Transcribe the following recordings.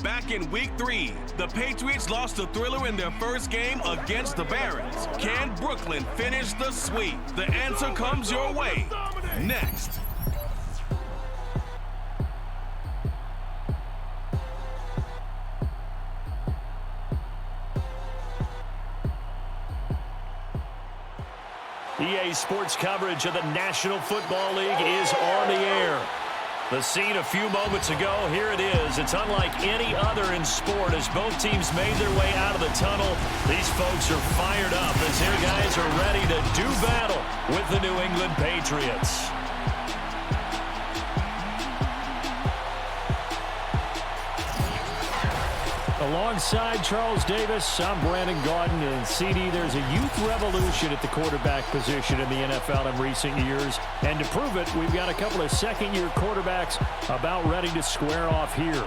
Back in Week 3, the Patriots lost a thriller in their first game against the Barons. Can Brooklyn finish the sweep? The answer comes your way next. EA Sports coverage of the National Football League is on the air. The scene a few moments ago, here it is. It's unlike any other in sport as both teams made their way out of the tunnel. These folks are fired up as their guys are ready to do battle with the New England Patriots. Alongside Charles Davis, I'm Brandon Gaudin, and CD, there's a youth revolution at the quarterback position in the NFL in recent years. And to prove it, we've got a couple of second-year quarterbacks about ready to square off here.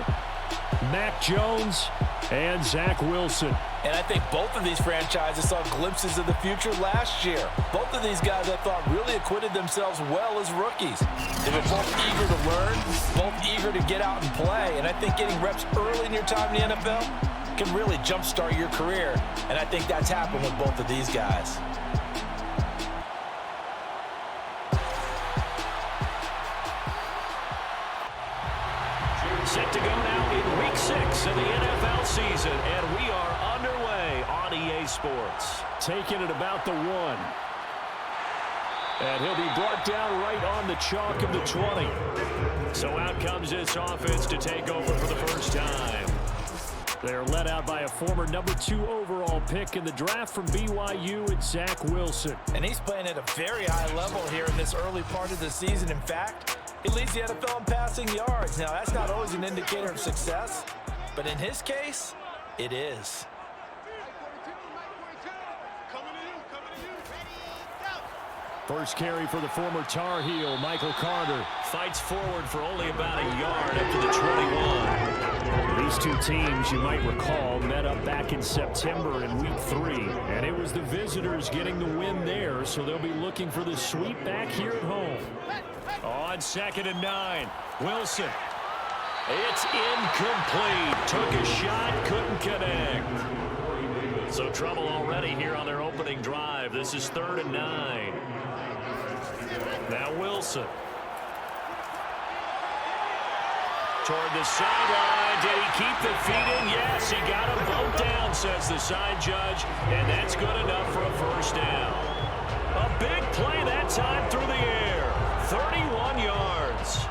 Mac Jones and Zach Wilson. And I think both of these franchises saw glimpses of the future last year. Both of these guys, I thought, really acquitted themselves well as rookies. They were both eager to learn, both eager to get out and play. And I think getting reps early in your time in the NFL can really jumpstart your career. And I think that's happened with both of these guys. Set to go now in Week 6 of the NFL season, and we are underway on EA Sports. Taking it about the 1. And he'll be brought down right on the chalk of the 20. So out comes this offense to take over for the first time. They're led out by a former number 2 overall pick in the draft from BYU, it's Zach Wilson. And he's playing at a very high level here in this early part of the season. In fact, he leads the NFL in passing yards. Now, that's not always an indicator of success, but in his case, it is. First carry for the former Tar Heel, Michael Carter. Fights forward for only about a yard up to the 21. These two teams, you might recall, met up back in September in Week 3. And it was the visitors getting the win there, so they'll be looking for the sweep back here at home. On 2nd and 9, Wilson. It's incomplete. Took a shot, couldn't connect. So trouble already here on their opening drive. This is 3rd and 9. Now Wilson. Toward the sideline. Did he keep the feet in? Yes, he got him both down, says the side judge. And that's good enough for a first down. A big play that time through the air. 31 yards.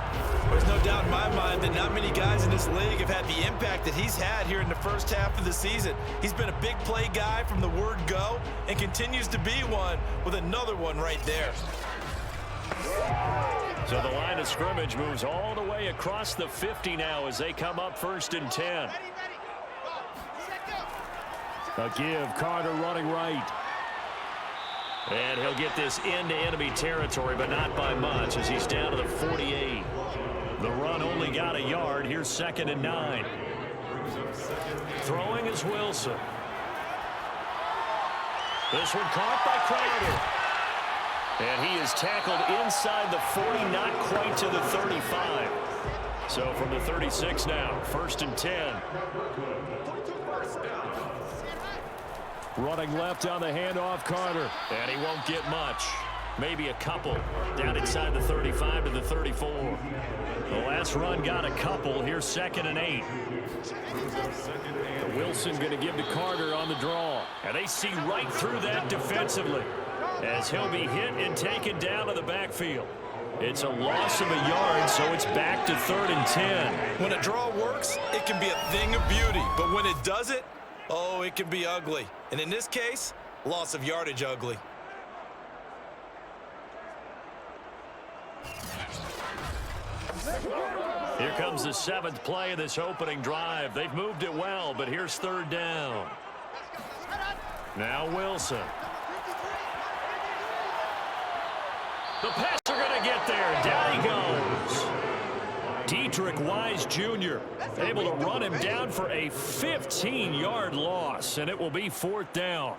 There's no doubt in my mind that not many guys in this league have had the impact that he's had here in the first half of the season. He's been a big play guy from the word go and continues to be one with another one right there. So the line of scrimmage moves all the way across the 50 now as they come up 1st and 10. A give, Carter running right. And he'll get this into enemy territory, but not by much as he's down to the 48. The run only got a yard. Here's 2nd and 9. Throwing is Wilson. This one caught by Crowder. And he is tackled inside the 40, not quite to the 35. So from the 36 now, 1st and 10. Running left on the handoff, Carter. And he won't get much. Maybe a couple. Down inside the 35 to the 34. The last run got a couple. Here's 2nd and 8. Wilson going to give to Carter on the draw. And they see right through that defensively as he'll be hit and taken down to the backfield. It's a loss of a yard, so it's back to 3rd and 10. When a draw works, it can be a thing of beauty. But when it doesn't, oh, it can be ugly. And in this case, loss of yardage ugly. Here comes the 7th play of this opening drive. They've moved it well, but here's 3rd down. Now Wilson. The pass are going to get there. Down he goes. Dietrich Wise Jr. able to run him down for a 15-yard loss, and it will be 4th down.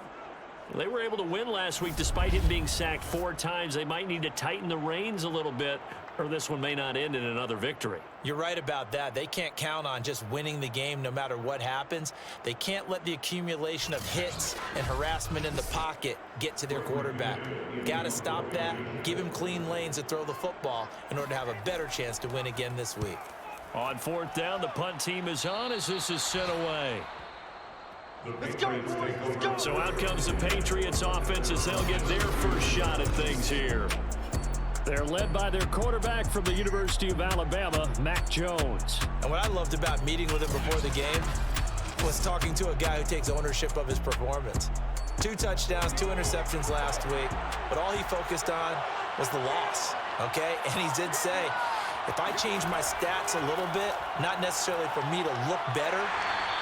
They were able to win last week despite him being sacked 4 times. They might need to tighten the reins a little bit or this one may not end in another victory. You're right about that. They can't count on just winning the game no matter what happens. They can't let the accumulation of hits and harassment in the pocket get to their quarterback. Got to stop that, give him clean lanes to throw the football in order to have a better chance to win again this week. On fourth down, the punt team is on as this is sent away. Let's go, boys. Let's go. So out comes the Patriots offense as they'll get their first shot at things here. They're led by their quarterback from the University of Alabama, Mac Jones. And what I loved about meeting with him before the game was talking to a guy who takes ownership of his performance. 2 touchdowns, 2 interceptions last week, but all he focused on was the loss, okay? And he did say, if I change my stats a little bit, not necessarily for me to look better,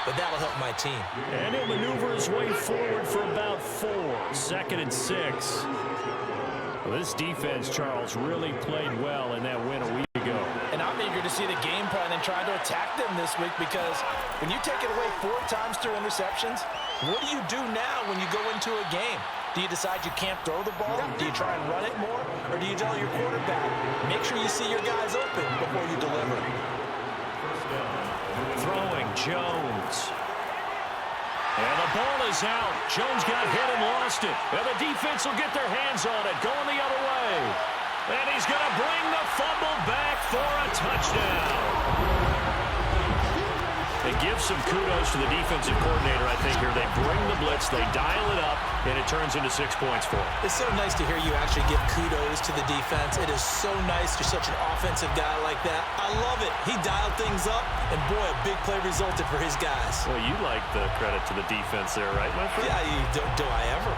but that'll help my team. And he'll maneuver his way forward for about 4. 2nd and 6. Well, this defense, Charles, really played well in that win a week ago. And I'm eager to see the game plan and try to attack them this week because when you take it away 4 times through interceptions, what do you do now when you go into a game? Do you decide you can't throw the ball? Do you try and run it more? Or do you tell your quarterback, make sure you see your guys open before you deliver? Throwing Jones. And the ball is out. Jones got hit and lost it. And the defense will get their hands on it, going the other way. And he's going to bring the fumble back for a touchdown. They give some kudos to the defensive coordinator, I think, here. They bring the blitz, they dial it up, and it turns into 6 points for them. It's so nice to hear you actually give kudos to the defense. It is so nice you're such an offensive guy like that. I love it. He dialed things up, and boy, a big play resulted for his guys. Well, you like the credit to the defense there, right, my friend? Yeah, do I ever?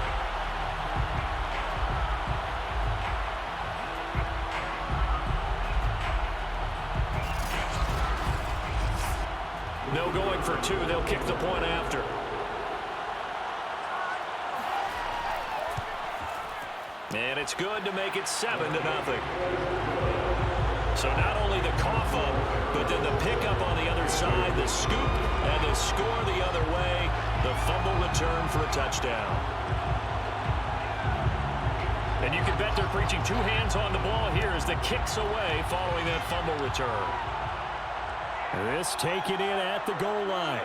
No going for 2. They'll kick the point after. And it's good to make it 7-0. So not only the cough up, but then the pickup on the other side, the scoop, and the score the other way. The fumble return for a touchdown. And you can bet they're preaching 2 hands on the ball here as the kick's away following that fumble return. This taken in at the goal line.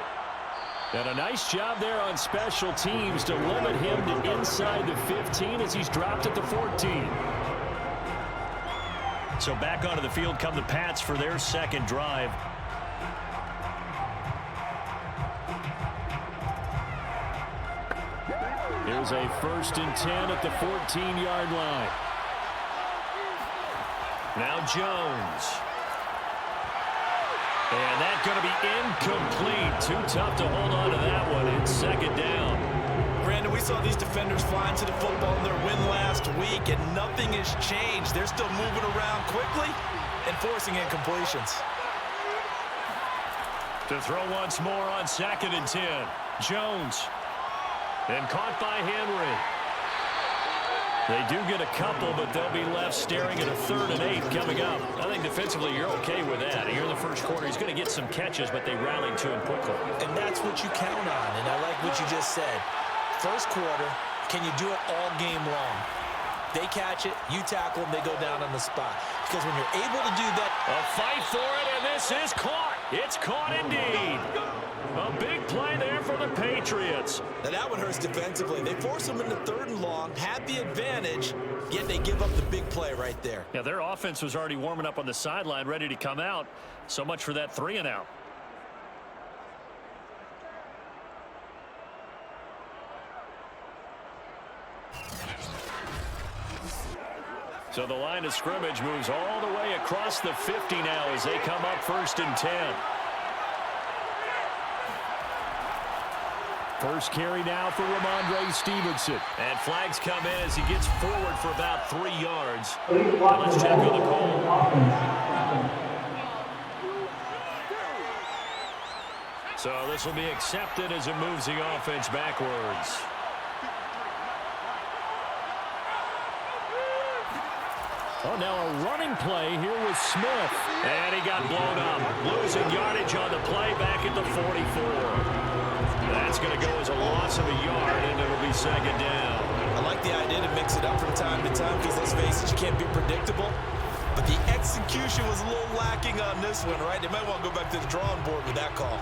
And a nice job there on special teams to limit him to inside the 15 as he's dropped at the 14. So back onto the field come the Pats for their second drive. Here's a 1st and 10 at the 14-yard line. Now Jones. And that's going to be incomplete. Too tough to hold on to that one. It's 2nd down. Brandon, we saw these defenders flying to the football in their win last week, and nothing has changed. They're still moving around quickly and forcing incompletions. To throw once more on 2nd and 10. Jones. And caught by Henry. They do get a couple, but they'll be left staring at a 3rd and 8 coming up. I think defensively you're okay with that. Here in the first quarter, he's going to get some catches, but they rallied to him quickly. And that's what you count on, and I like what you just said. First quarter, can you do it all game long? They catch it, you tackle them, they go down on the spot. Because when you're able to do that... A fight for it, and this is caught. It's caught indeed. A big play there for the Patriots. Now that one hurts defensively. They force them into 3rd and long, had the advantage, yet they give up the big play right there. Yeah, their offense was already warming up on the sideline, ready to come out. So much for that 3 and out. So the line of scrimmage moves all the way across the 50 now as they come up 1st and 10. First carry now for Ramondre Stevenson. And flags come in as he gets forward for about 3 yards. Let's check on the call. So this will be accepted as it moves the offense backwards. Oh, now a running play here with Smith. And he got blown up. Losing yardage on the play back at the 44. That's going to go as a loss of a yard, and it'll be 2nd down. I like the idea to mix it up from time to time because, let's face it, you can't be predictable. but the execution was a little lacking on this one, right? They might want to go back to the drawing board with that call.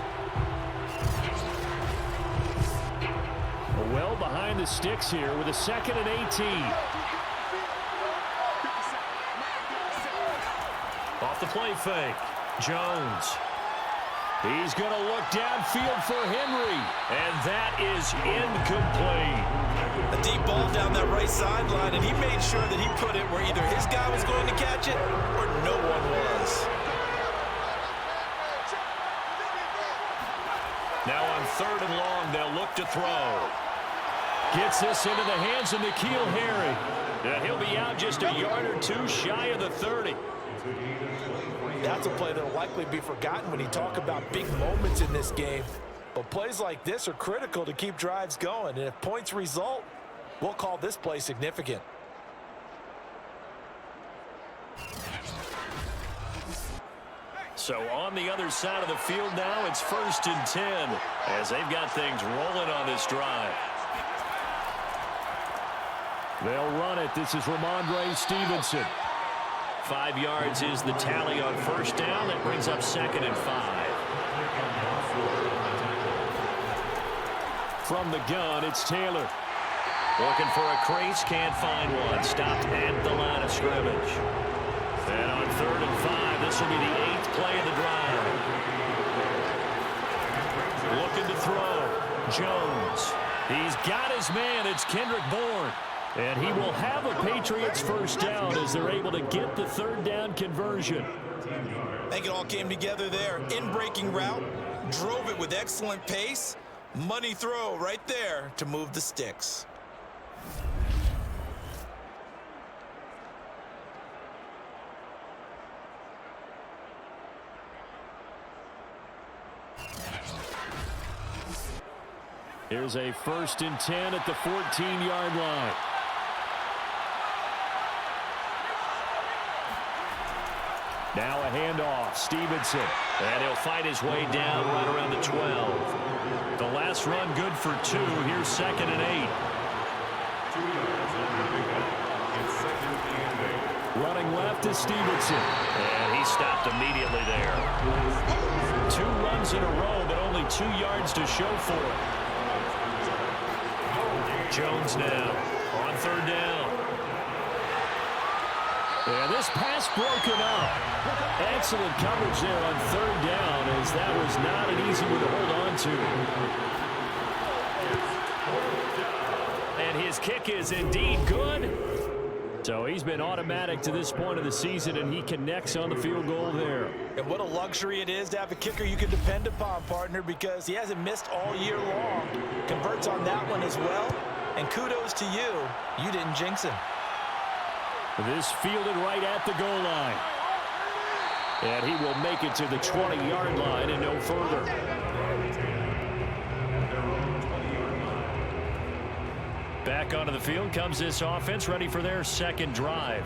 Well behind the sticks here with a 2nd and 18. Off the play fake. Jones. He's going to look downfield for Henry. And that is incomplete. A deep ball down that right sideline, and he made sure that he put it where either his guy was going to catch it or no one was. Now on 3rd and long, they'll look to throw. Gets this into the hands of N'Keal Harry. He'll be out just a yard or two shy of the 30. That's a play that will likely be forgotten when you talk about big moments in this game. But plays like this are critical to keep drives going. And if points result, we'll call this play significant. So on the other side of the field now, it's 1st and 10 as they've got things rolling on this drive. They'll run it. This is Ramondre Stevenson. 5 yards is the tally on 1st down. That brings up 2nd and 5. From the gun, it's Taylor. Looking for a crease, can't find one. Stopped at the line of scrimmage. And on 3rd and 5, this will be the 8th play of the drive. Looking to throw. Jones. He's got his man. It's Kendrick Bourne. And he will have a Patriots 1st down as they're able to get the 3rd down conversion. I think it all came together there. In-breaking route. Drove it with excellent pace. Money throw right there to move the sticks. Here's a 1st and 10 at the 14-yard line. Now a handoff. Stevenson. And he'll fight his way down right around the 12. The last run good for 2. Here's 2nd and 8. Running left is Stevenson. And he stopped immediately there. 2 runs in a row, but only 2 yards to show for it. Jones now on 3rd down. And this pass broken up. Excellent coverage there on 3rd down, as that was not an easy one to hold on to. And his kick is indeed good. So he's been automatic to this point of the season, and he connects on the field goal there. And what a luxury it is to have a kicker you can depend upon, partner, because he hasn't missed all year long. Converts on that one as well. And kudos to you. You didn't jinx him. This fielded right at the goal line. And he will make it to the 20-yard line and no further. Back onto the field comes this offense, ready for their 2nd drive.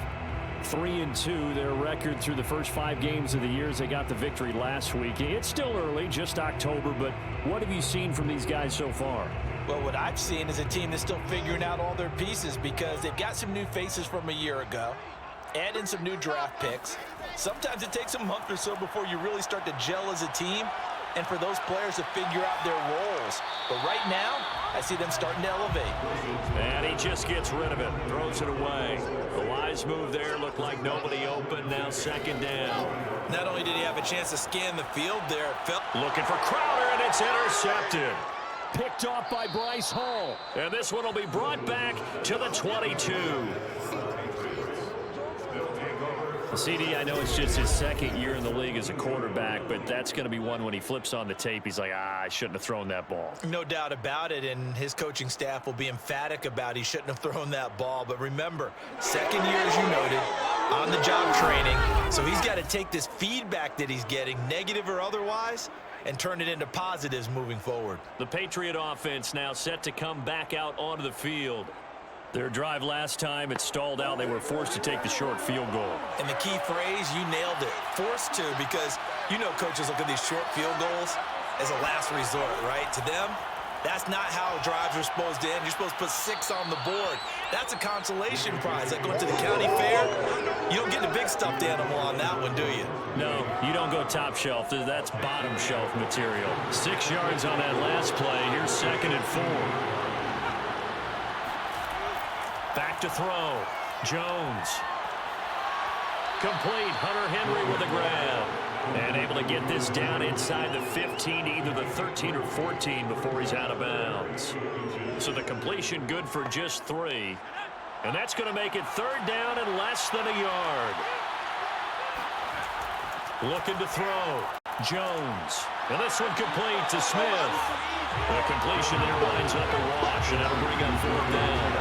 3-2, their record through the first 5 games of the year as they got the victory last week. It's still early, just October, but what have you seen from these guys so far? Well, what I've seen is a team that's still figuring out all their pieces because they've got some new faces from a year ago, add in some new draft picks. Sometimes it takes a month or so before you really start to gel as a team and for those players to figure out their roles. But right now, I see them starting to elevate. And he just gets rid of it, throws it away. The wise move there, looked like nobody open, now 2nd down. Not only did he have a chance to scan the field there, looking for Crowder, and it's intercepted. Picked off by Bryce Hall. And this one will be brought back to the 22. CD, I know it's just his 2nd year in the league as a quarterback, but that's going to be one when he flips on the tape, he's like, I shouldn't have thrown that ball. No doubt about it, and his coaching staff will be emphatic about he shouldn't have thrown that ball. But remember, 2nd year, as you noted, on-the-job training. So he's got to take this feedback that he's getting, negative or otherwise, and turn it into positives moving forward. The Patriot offense now set to come back out onto the field. Their drive last time, it stalled out. They were forced to take the short field goal. And the key phrase, you nailed it, forced to, because you know coaches look at these short field goals as a last resort, right? To them, That's not how drives are supposed to end. You're supposed to put 6 on the board. That's a consolation prize. Like going to the county fair, you don't get the big stuffed animal on that one, do you? No, you don't go top shelf. That's bottom shelf material. 6 yards on that last play. Here's 2nd and 4. Back to throw. Jones. Complete. Hunter Henry with a grab. And able to get this down inside the 15, either the 13 or 14 before he's out of bounds. So the completion good for just 3. And that's going to make it 3rd down and less than a yard. Looking to throw. Jones. And this one complete to Smith. The completion there winds up a wash, and that'll bring up 4th down.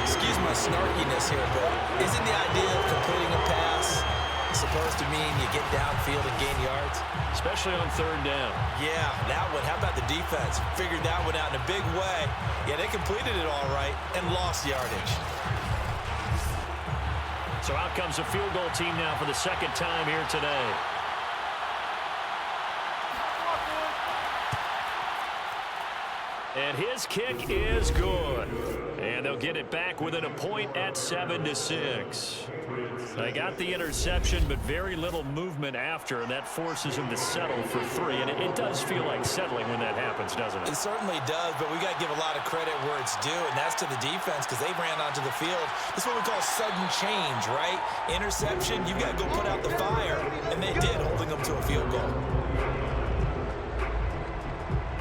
Excuse my snarkiness here, but isn't the idea of completing a pass supposed to mean you get downfield and gain yards? Especially on 3rd down. Yeah, that one. How about the defense? Figured that one out in a big way. Yeah, they completed it all right and lost yardage. So out comes a field goal team now for the 2nd time here today. And his kick is good. And they'll get it back within a point at 7-6. They got the interception, but very little movement after, and that forces them to settle for 3. And it does feel like settling when that happens, doesn't it? It certainly does, but we got to give a lot of credit where it's due, and that's to the defense because they ran onto the field. This is what we call sudden change, right? Interception, you got to go put out the fire, and they did, holding them to a field goal.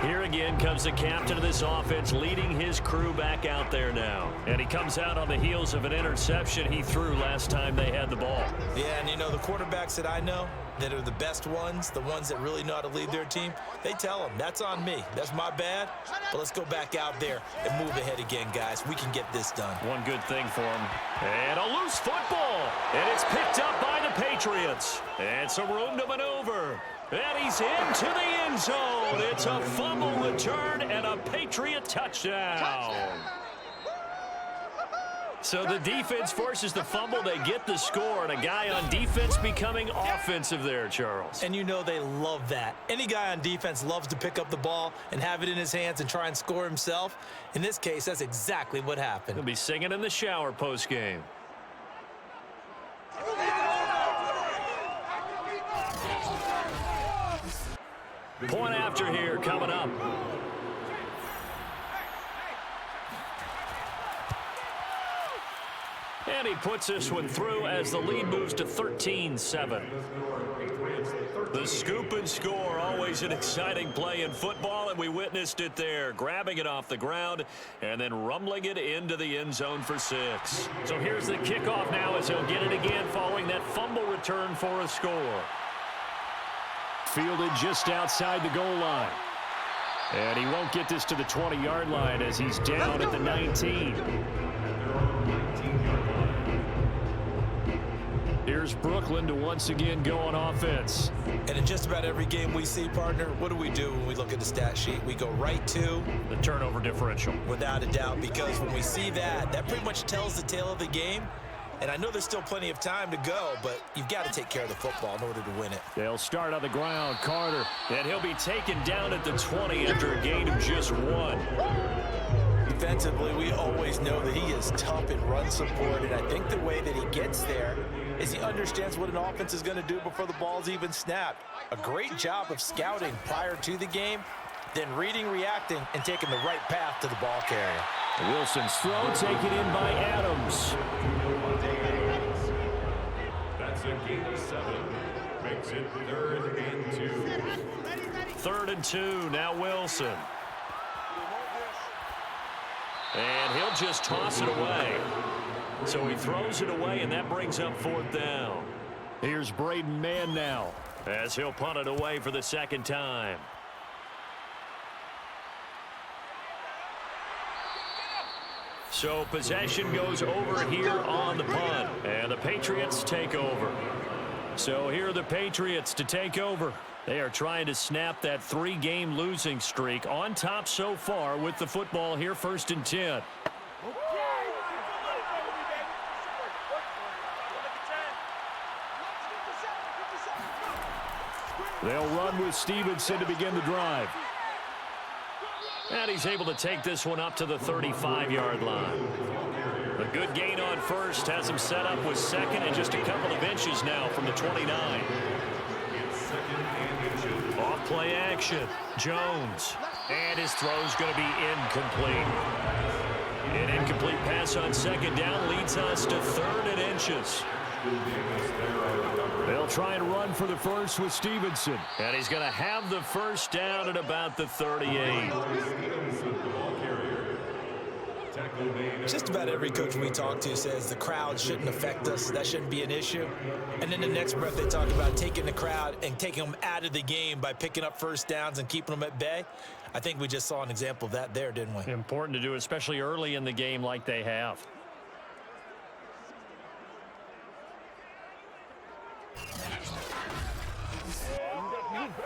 Here again comes the captain of this offense, leading his crew back out there now. And he comes out on the heels of an interception he threw last time they had the ball. Yeah, and you know, the quarterbacks that I know that are the best ones, the ones that really know how to lead their team, they tell them, that's on me. That's my bad, but let's go back out there and move ahead again, guys. We can get this done. One good thing for him. And a loose football. And it's picked up by the Patriots. And some room to maneuver. And he's into the end zone. It's a fumble return and a Patriot touchdown. So the defense forces the fumble. They get the score, and a guy on defense becoming offensive there, Charles. And you know they love that. Any guy on defense loves to pick up the ball and have it in his hands and try and score himself. In this case, that's exactly what happened. He'll be singing in the shower postgame. Point after here coming up. And he puts this one through as the lead moves to 13-7. The scoop and score, always an exciting play in football, and we witnessed it there, grabbing it off the ground and then rumbling it into the end zone for 6. So here's the kickoff now as he'll get it again following that fumble return for a score. Fielded just outside the goal line. And he won't get this to the 20-yard line as he's down at the 19. Here's Brooklyn to once again go on offense. And in just about every game we see, partner, what do we do when we look at the stat sheet? We go right to the turnover differential. Without a doubt, because when we see that, that pretty much tells the tale of the game. And I know there's still plenty of time to go, but you've got to take care of the football in order to win it. They'll start on the ground, Carter. And he'll be taken down at the 20 after a gain of just 1. Defensively, we always know that he is tough in run support, and I think the way that he gets there is he understands what an offense is going to do before the ball's even snapped. A great job of scouting prior to the game, then reading, reacting, and taking the right path to the ball carrier. Wilson's throw taken in by Adams. That's a gain of 7. Makes it 3rd and 2. 3rd and 2, now Wilson. And he'll just toss it away. So he throws it away, and that brings up 4th down. Here's Braden Mann now as he'll punt it away for the 2nd time. So possession goes over here on the punt, and the Patriots take over. So here are the Patriots to take over. They are trying to snap that 3-game losing streak, on top so far with the football here, 1st and 10. They'll run with Stevenson to begin the drive. And he's able to take this one up to the 35-yard line. A good gain on first has him set up with second and just a couple of inches now from the 29. Off play action. Jones. And his throw's going to be incomplete. An incomplete pass on second down leads us to 3rd and inches. They'll try and run for the first with Stevenson. And he's going to have the first down at about the 38. Just about every coach we talk to says the crowd shouldn't affect us. That shouldn't be an issue. And then the next breath they talk about taking the crowd and taking them out of the game by picking up first downs and keeping them at bay. I think we just saw an example of that there, didn't we? Important to do, especially early in the game like they have.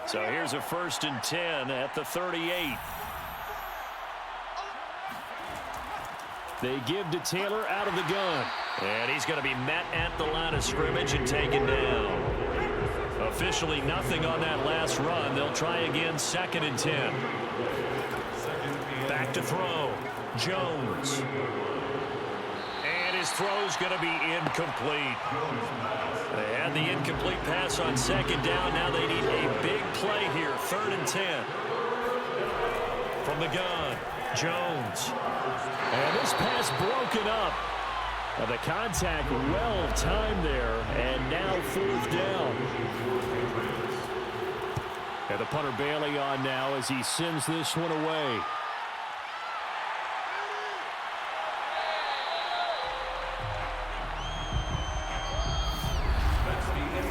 So here's a 1st and 10 at the 38. They give to Taylor out of the gun. And he's going to be met at the line of scrimmage and taken down. Officially nothing on that last run. They'll try again 2nd and 10. Back to throw. Jones. And his throw's going to be incomplete. They had the incomplete pass on 2nd down. Now they need a big play here. 3rd and 10. From the gun. Jones. And this pass broken up. The contact well timed there. And now 4th down. And the punter Bailey on now as he sends this one away.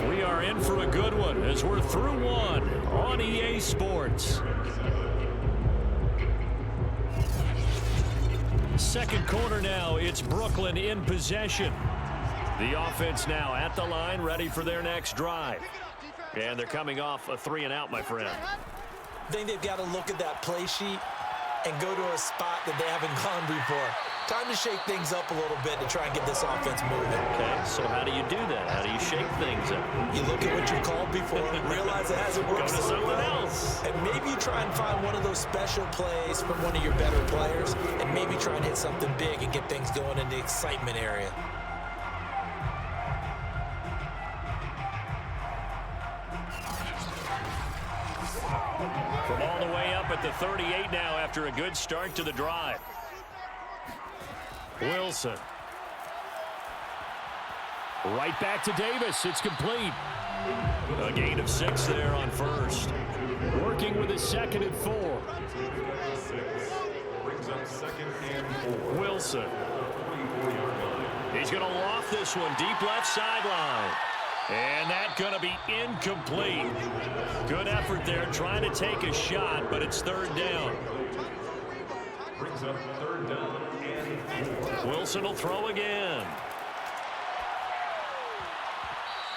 We are in for a good one as we're through one on EA Sports. Second quarter now, it's Brooklyn in possession. The offense now at the line, ready for their next drive. And they're coming off a 3-and-out, my friend. I think they've got to look at that play sheet and go to a spot that they haven't gone before. Time to shake things up a little bit to try and get this offense moving. Okay, so how do you do that? How do you shake things up? You look at what you've called before, realize it hasn't worked Go to so something well, else. and maybe you try and find one of those special plays from one of your better players, and maybe try and hit something big and get things going in the excitement area. From all the way up at the 38 now after a good start to the drive. Wilson. Right back to Davis. It's complete. A gain of 6 there on first. Working with a 2nd and 4. Brings up 2nd and 4. Wilson. He's going to loft this one deep left sideline. And that's going to be incomplete. Good effort there trying to take a shot, but it's 3rd down. Brings up 3rd down and 4. Wilson will throw again.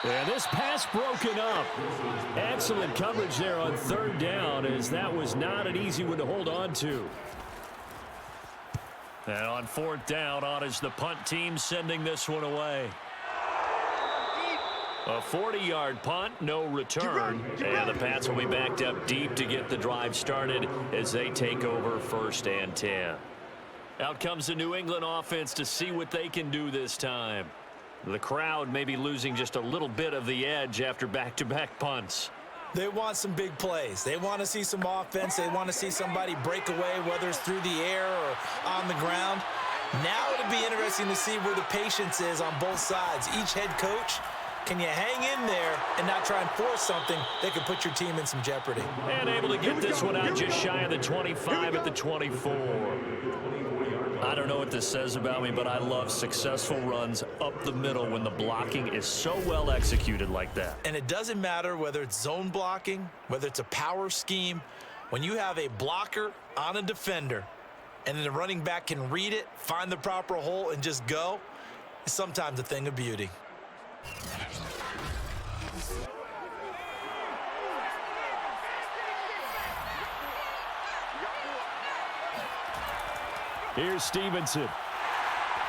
And this pass broken up. Excellent coverage there on 3rd down, as that was not an easy one to hold on to. And on 4th down, on is the punt team sending this one away. A 40-yard punt, no return. And the Pats will be backed up deep to get the drive started as they take over 1st and 10. Out comes the New England offense to see what they can do this time. The crowd may be losing just a little bit of the edge after back-to-back punts. They want some big plays. They want to see some offense. They want to see somebody break away, whether it's through the air or on the ground. Now it'll be interesting to see where the patience is on both sides. Each head coach, can you hang in there and not try and force something that could put your team in some jeopardy? And able to get this one out just shy of the 25 at the 24. I don't know what this says about me, but I love successful runs up the middle when the blocking is so well executed like that. And it doesn't matter whether it's zone blocking, whether it's a power scheme. When you have a blocker on a defender and then the running back can read it, find the proper hole, and just go, it's sometimes a thing of beauty. Here's Stevenson.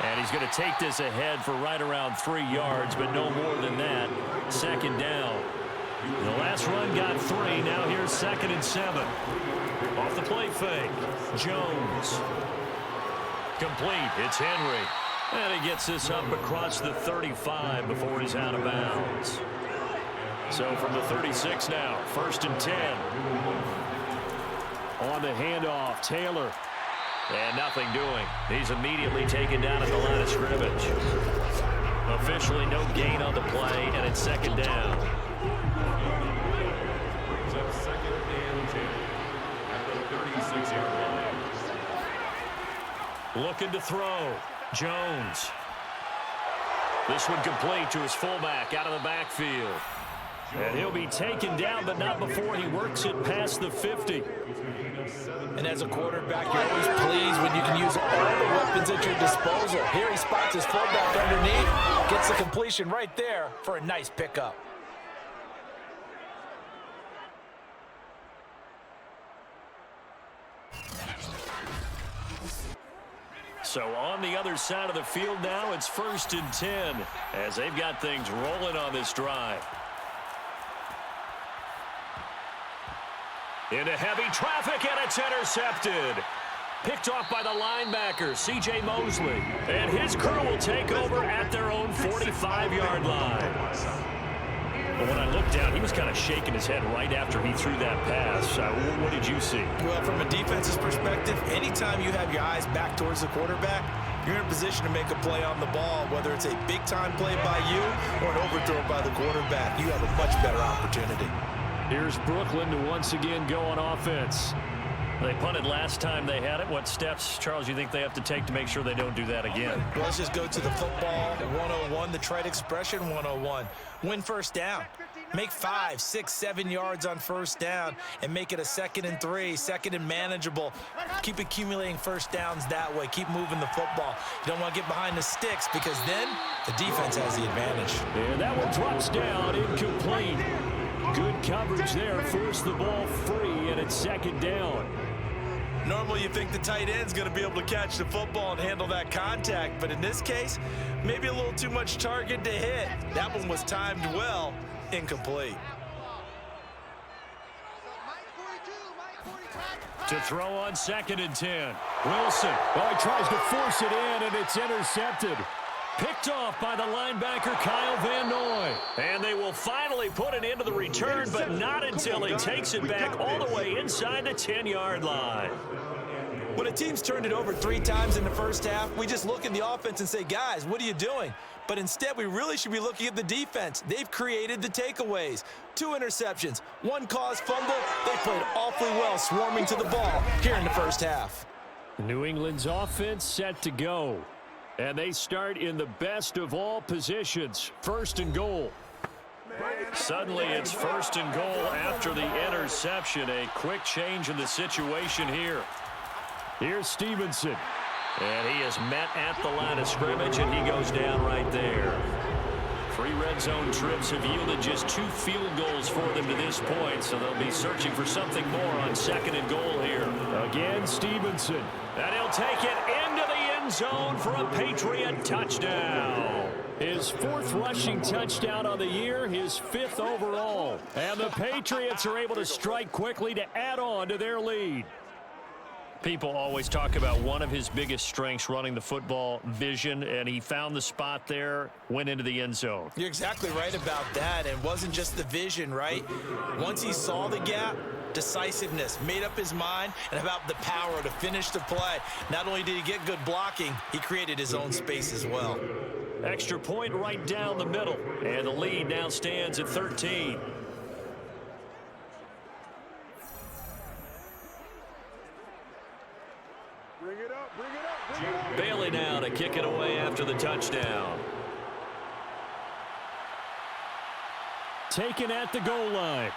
And he's going to take this ahead for right around 3 yards, but no more than that. 2nd down. The last run got 3. Now here's 2nd and 7. Off the play fake. Jones. Complete. It's Henry. And he gets this up across the 35 before he's out of bounds. So from the 36 now, 1st and 10. On the handoff, Taylor. And nothing doing. He's immediately taken down at the line of scrimmage. Officially no gain on the play, and it's 2nd down. Brings up 2nd and 10 at the 36-yard line. Looking to throw. Jones. This one complete to his fullback out of the backfield. And he'll be taken down, but not before he works it past the 50. And as a quarterback, you're always pleased when you can use all the weapons at your disposal. Here he spots his fullback underneath, gets the completion right there for a nice pickup. So on the other side of the field now, it's 1st and 10 as they've got things rolling on this drive. Into heavy traffic, and it's intercepted. Picked off by the linebacker, C.J. Mosley. And his crew will take over at their own 45-yard line. But when I looked down, he was kind of shaking his head right after he threw that pass. What did you see? Well, from a defense's perspective, anytime you have your eyes back towards the quarterback, you're in a position to make a play on the ball, whether it's a big-time play by you or an overthrow by the quarterback. You have a much better opportunity. Here's Brooklyn to once again go on offense. They punted last time they had it. What steps, Charles, you think they have to take to make sure they don't do that again? Well, let's just go to the football 101, the trite expression 101. Win first down. Make 5, 6, 7 yards on first down and make it a 2nd and 3, 2nd and manageable. Keep accumulating first downs that way. Keep moving the football. You don't want to get behind the sticks because then the defense has the advantage. And that one drops down, incomplete. Good coverage there, forced the ball free, and it's 2nd down. Normally you think the tight end's going to be able to catch the football and handle that contact, but in this case, maybe a little too much target to hit. That one was timed well, incomplete. To throw on 2nd and 10. Wilson. Oh, he tries to force it in, and it's intercepted. Picked off by the linebacker, Kyle Van Noy. And they will finally put it into the return, but not until he takes it back all the way inside the 10-yard line. When a team's turned it over 3 times in the first half, we just look at the offense and say, guys, what are you doing? But instead, we really should be looking at the defense. They've created the takeaways. 2 interceptions, 1 caused fumble. They played awfully well swarming to the ball here in the first half. New England's offense set to go. And they start in the best of all positions, 1st and goal. Suddenly it's 1st and goal after the interception. A quick change in the situation here. Here's Stevenson. And he is met at the line of scrimmage, and he goes down right there. 3 red zone trips have yielded just 2 field goals for them to this point, so they'll be searching for something more on 2nd and goal here. Again, Stevenson. And he'll take it into the end zone for a Patriot touchdown. His 4th rushing touchdown on the year, his 5th overall. And the Patriots are able to strike quickly to add on to their lead. People always talk about one of his biggest strengths running the football, vision, and he found the spot there, went into the end zone. You're exactly right about that. It wasn't just the vision, right? Once he saw the gap, decisiveness, made up his mind, and about the power to finish the play. Not only did he get good blocking, he created his own space as well. Extra point right down the middle, and the lead now stands at 13. Bailey now to kick it away after the touchdown. Taken at the goal line.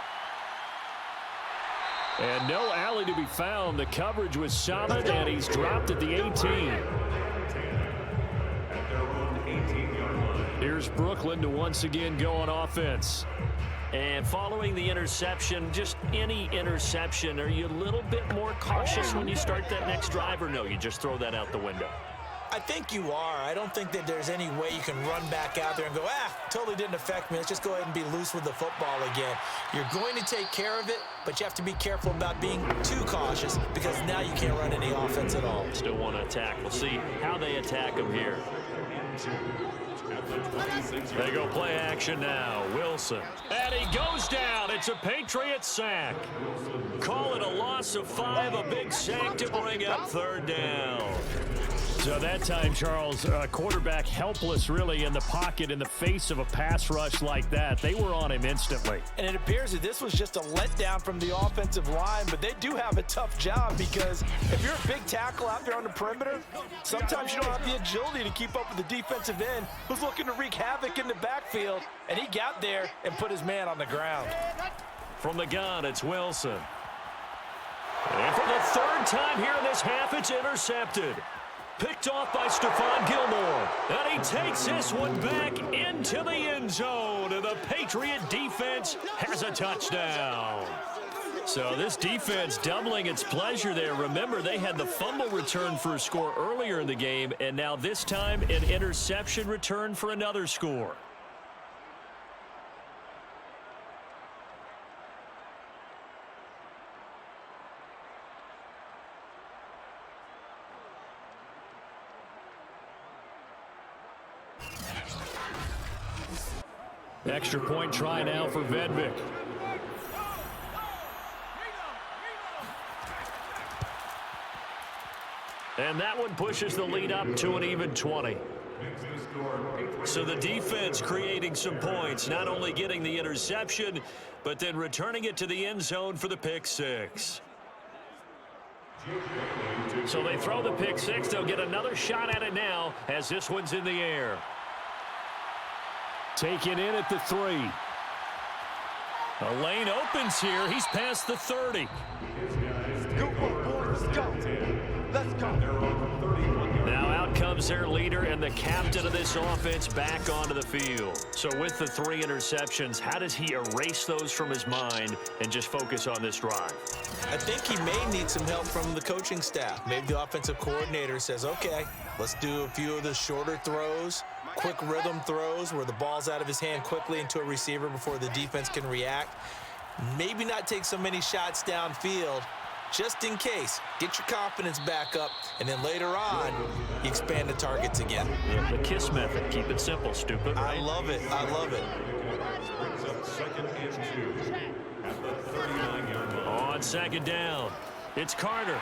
And no alley to be found. The coverage was solid, and he's dropped at the 18. Here's Brooklyn to once again go on offense. And following the interception, just any interception, are you a little bit more cautious when you start that next drive, or no, you just throw that out the window? I think you are. I don't think that there's any way you can run back out there and go, totally didn't affect me. Let's just go ahead and be loose with the football again. You're going to take care of it, but you have to be careful about being too cautious because now you can't run any offense at all. Still want to attack. We'll see how they attack him here. They go play action now. Wilson. And he goes down. It's a Patriots sack. Call it a loss of 5, a big sack to bring up third down. So that time, Charles, quarterback helpless really in the pocket in the face of a pass rush like that. They were on him instantly. And it appears that this was just a letdown from the offensive line, but they do have a tough job because if you're a big tackle out there on the perimeter, sometimes you don't have the agility to keep up with the defensive end who's looking to wreak havoc in the backfield, and he got there and put his man on the ground. From the gun, it's Wilson. And for the third time here in this half, it's intercepted. Picked off by Stephon Gilmore. And he takes this one back into the end zone. And the Patriot defense has a touchdown. So this defense doubling its pleasure there. Remember, they had the fumble return for a score earlier in the game. And now this time, an interception return for another score. Extra point try now for Vedvik. And that one pushes the lead up to an even 20. So the defense creating some points, not only getting the interception, but then returning it to the end zone for the pick six. So they throw the pick six. They'll get another shot at it now as this one's in the air. Taken in at the 3. A lane opens here. He's past the 30. Let's go. Now out comes their leader and the captain of this offense back onto the field. So with the 3 interceptions, how does he erase those from his mind and just focus on this drive? I think he may need some help from the coaching staff. Maybe the offensive coordinator says, okay, let's do a few of the shorter throws, quick rhythm throws where the ball's out of his hand quickly into a receiver before the defense can react. Maybe not take so many shots downfield just in case. Get your confidence back up, and then later on, you expand the targets again. The KISS method. Keep it simple, stupid. Right? I love it. I love it. Brings up 2nd and 2 at the 39-yard line. On second down, it's Carter.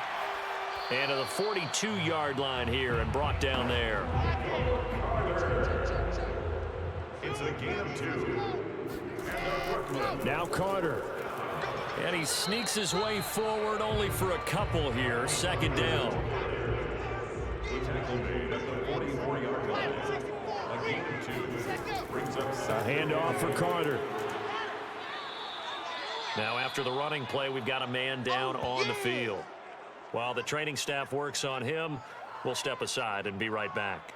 And to the 42-yard line here and brought down there. It's a gain of 2. Now Carter. And he sneaks his way forward only for a couple here. Second down. The tackle made at the 44-yard line. A gain of 2. Brings up A handoff for Carter. Now after the running play, we've got a man down on the field. While the training staff works on him, we'll step aside and be right back.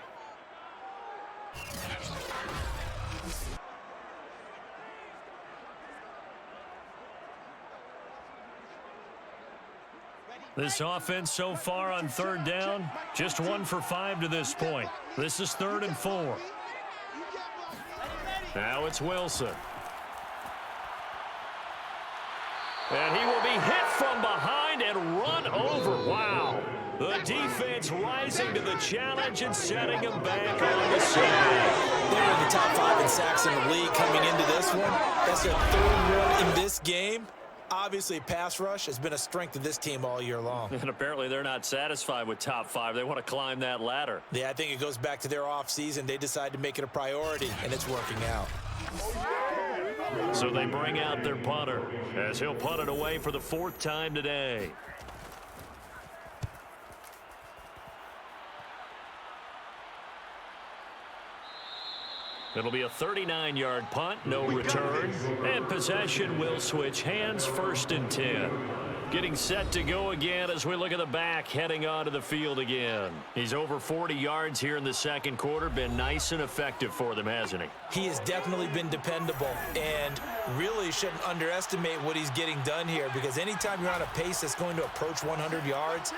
This offense so far on third down, just 1 for 5 to this point. This is 3rd and 4. Now it's Wilson. And he will be hit from behind and run over. Wow. The defense rising to the challenge and setting him back on the sack. They're in the top 5 in sacks in the league coming into this one. That's their 3rd one in this game. Obviously, pass rush has been a strength of this team all year long. And apparently they're not satisfied with top 5. They want to climb that ladder. Yeah, I think it goes back to their offseason. They decided to make it a priority, and it's working out. So they bring out their punter as he'll punt it away for the 4th time today. It'll be a 39-yard punt, no return, and possession will switch hands, 1st and 10. Getting set to go again as we look at the back heading onto the field again. He's over 40 yards here in the 2nd quarter. Been nice and effective for them, hasn't he? He has definitely been dependable, and really shouldn't underestimate what he's getting done here, because anytime you're on a pace that's going to approach 100 yards,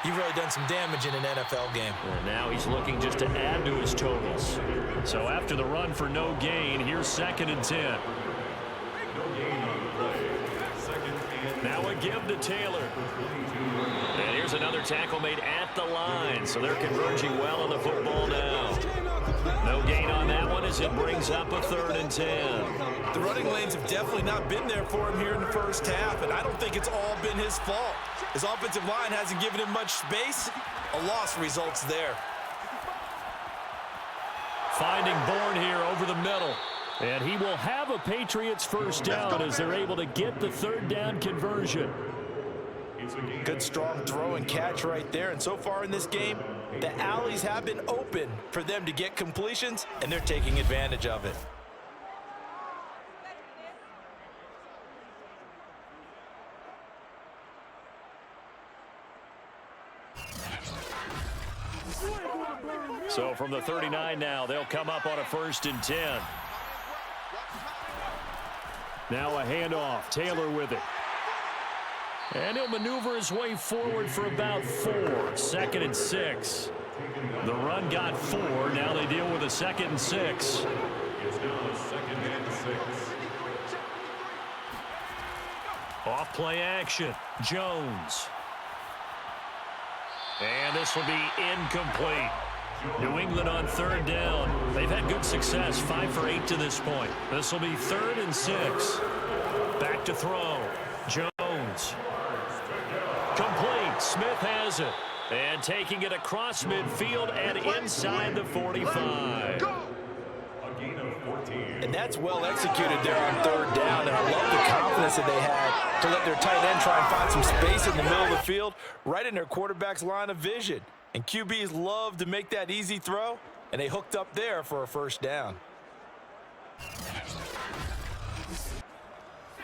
You've really done some damage in an NFL game. And now he's looking just to add to his totals. So after the run for no gain, here's 2nd and 10. Now a give to Taylor. And here's another tackle made at the line. So they're converging well on the football now. No gain on that one as it brings up a 3rd and 10. The running lanes have definitely not been there for him here in the first half, and I don't think it's all been his fault. His offensive line hasn't given him much space. A loss results there. Finding Bourne here over the middle. And he will have a Patriots first down as they're able to get the 3rd down conversion. Good strong throw and catch right there. And so far in this game, the alleys have been open for them to get completions, and they're taking advantage of it. So from the 39 now, they'll come up on a 1st and 10. Now a handoff. Taylor with it. And he'll maneuver his way forward for about 4. 2nd and 6. The run got 4. Now they deal with a 2nd and 6. It's now 2nd and 6. Off play action. Jones. And this will be incomplete. New England on 3rd down. They've had good success, 5 for 8 to this point. This will be 3rd and 6. Back to throw. Jones. Complete. Smith has it. And taking it across midfield and inside the 45. A gain of 14. And that's well executed there on 3rd down. And I love the confidence that they had to let their tight end try and find some space in the middle of the field, right in their quarterback's line of vision. And QBs love to make that easy throw, and they hooked up there for a 1st down.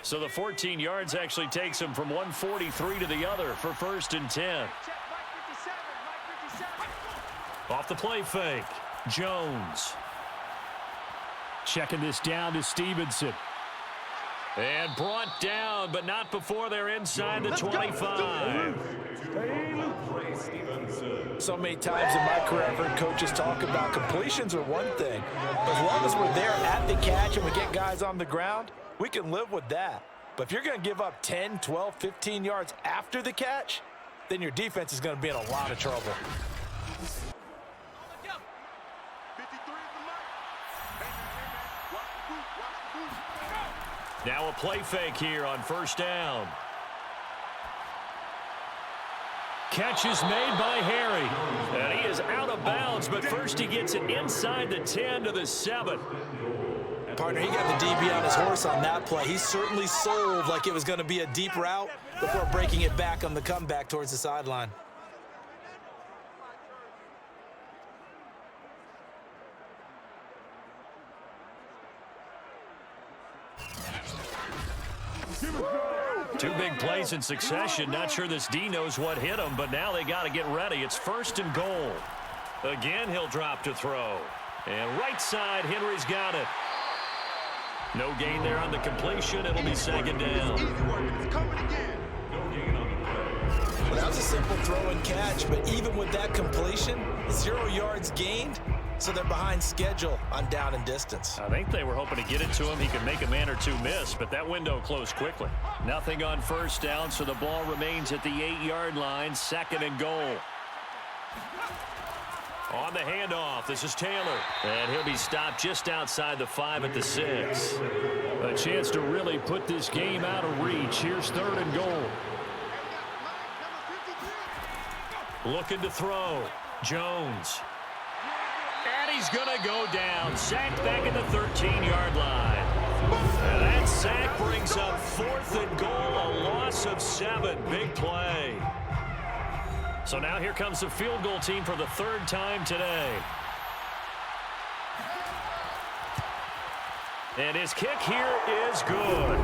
So the 14 yards actually takes him from 143 to the other for 1st and 10. Off the play fake. Jones. Checking this down to Stevenson. And brought down, but not before they're inside the 25. So many times in my career, I've heard coaches talk about completions are one thing. But as long as we're there at the catch and we get guys on the ground, we can live with that. But if you're going to give up 10, 12, 15 yards after the catch, then your defense is going to be in a lot of trouble. Now a play fake here on 1st down. Catch is made by Harry. And he is out of bounds, but first he gets it inside the 10 to the 7. Partner, he got the DB on his horse on that play. He certainly sold like it was going to be a deep route before breaking it back on the comeback towards the sideline. Two big plays in succession. Not sure this D knows what hit him, but now they got to get ready. It's 1st and goal. Again, he'll drop to throw. And right side, Henry's got it. No gain there on the completion. It'll be 2nd down. Well, that was a simple throw and catch, but even with that completion, 0 yards gained, so they're behind schedule on down and distance. I think they were hoping to get it to him. He could make a man or two miss, but that window closed quickly. Nothing on 1st down, so the ball remains at the 8-yard line. 2nd and goal. On the handoff, this is Taylor. And he'll be stopped just outside the 5 at the 6. A chance to really put this game out of reach. Here's 3rd and goal. Looking to throw. Jones. And he's going to go down. Sacked back at the 13-yard line. And that sack brings up 4th and goal, a loss of 7. Big play. So now here comes the field goal team for the 3rd time today. And his kick here is good.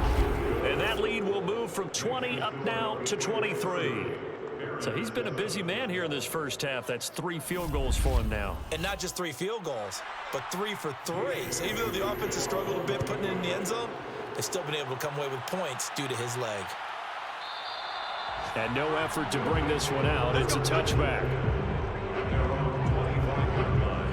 And that lead will move from 20 up now to 23. So he's been a busy man here in this first half. That's 3 field goals for him now. And not just 3 field goals, but 3 for 3. So even though the offense has struggled a bit putting it in the end zone, they've still been able to come away with points due to his leg. And no effort to bring this one out. It's a touchback.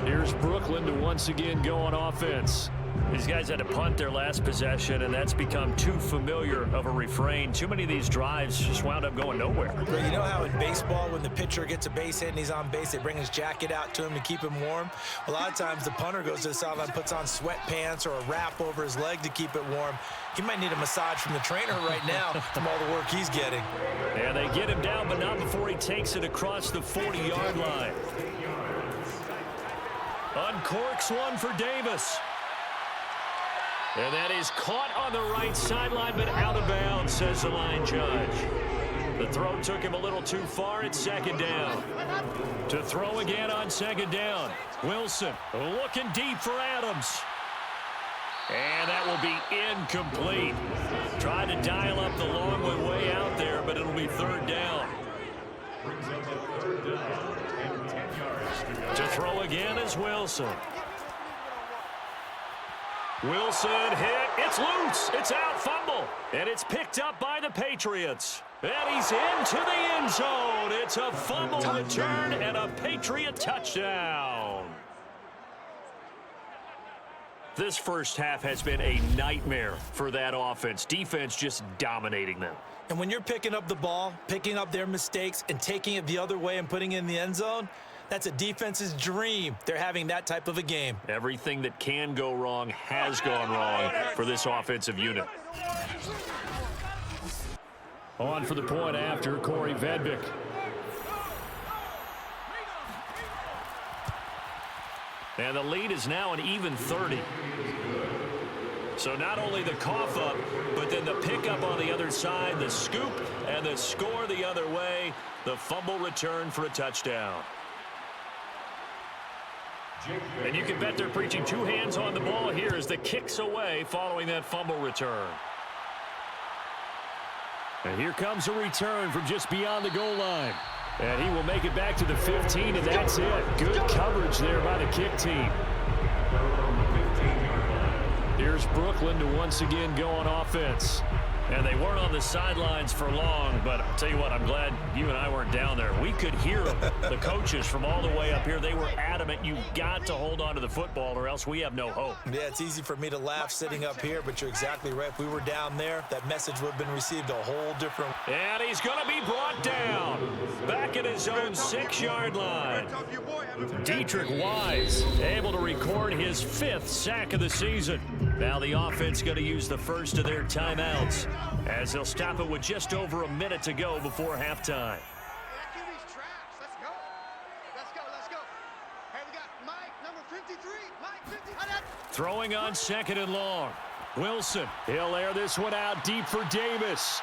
Here's Brooklyn to once again go on offense. These guys had to punt their last possession, and that's become too familiar of a refrain. Too many of these drives just wound up going nowhere. Well, you know how in baseball, when the pitcher gets a base hit and he's on base, they bring his jacket out to him to keep him warm? A lot of times the punter goes to the sideline, puts on sweatpants or a wrap over his leg to keep it warm. He might need a massage from the trainer right now from all the work he's getting. And they get him down, but not before he takes it across the 40-yard line. Uncorks one for Davis. And that is caught on the right sideline, but out of bounds, says the line judge. The throw took him a little too far. It's second down. To throw again on second down. Wilson looking deep for Adams. And that will be incomplete. Tried to dial up the long way out there, but it'll be third down. To throw again is Wilson. Wilson hit. It's loose. It's out. Fumble. And it's picked up by the Patriots. And he's into the end zone. It's a fumble return and a Patriot touchdown. This first half has been a nightmare for that offense. Defense just dominating them. And when you're picking up the ball, picking up their mistakes, and taking it the other way and putting it in the end zone, that's a defense's dream. They're having that type of a game. Everything that can go wrong has gone wrong for this offensive unit. On for the point after, Corey Vedvik. And the lead is now an even 30. So not only the cough up, but then the pickup on the other side, the scoop, and the score the other way. The fumble return for a touchdown. And you can bet they're preaching two hands on the ball here as the kick's away following that fumble return. And here comes a return from just beyond the goal line. And he will make it back to the 15, and that's it. Good coverage there by the kick team. Here's Brooklyn to once again go on offense. And they weren't on the sidelines for long, but I'll tell you what, I'm glad you and I weren't down there. We could hear them, the coaches from all the way up here. They were adamant, you've got to hold on to the football or else we have no hope. Yeah, it's easy for me to laugh sitting up here, but you're exactly right. If we were down there, that message would have been received a whole different. And he's going to be brought down. Back at his own 6-yard line. Dietrich Wise able to record his 5th sack of the season. Now the offense going to use the first of their timeouts as they'll stop it with just over a minute to go before halftime. Throwing on second and long. Wilson, he'll air this one out deep for Davis.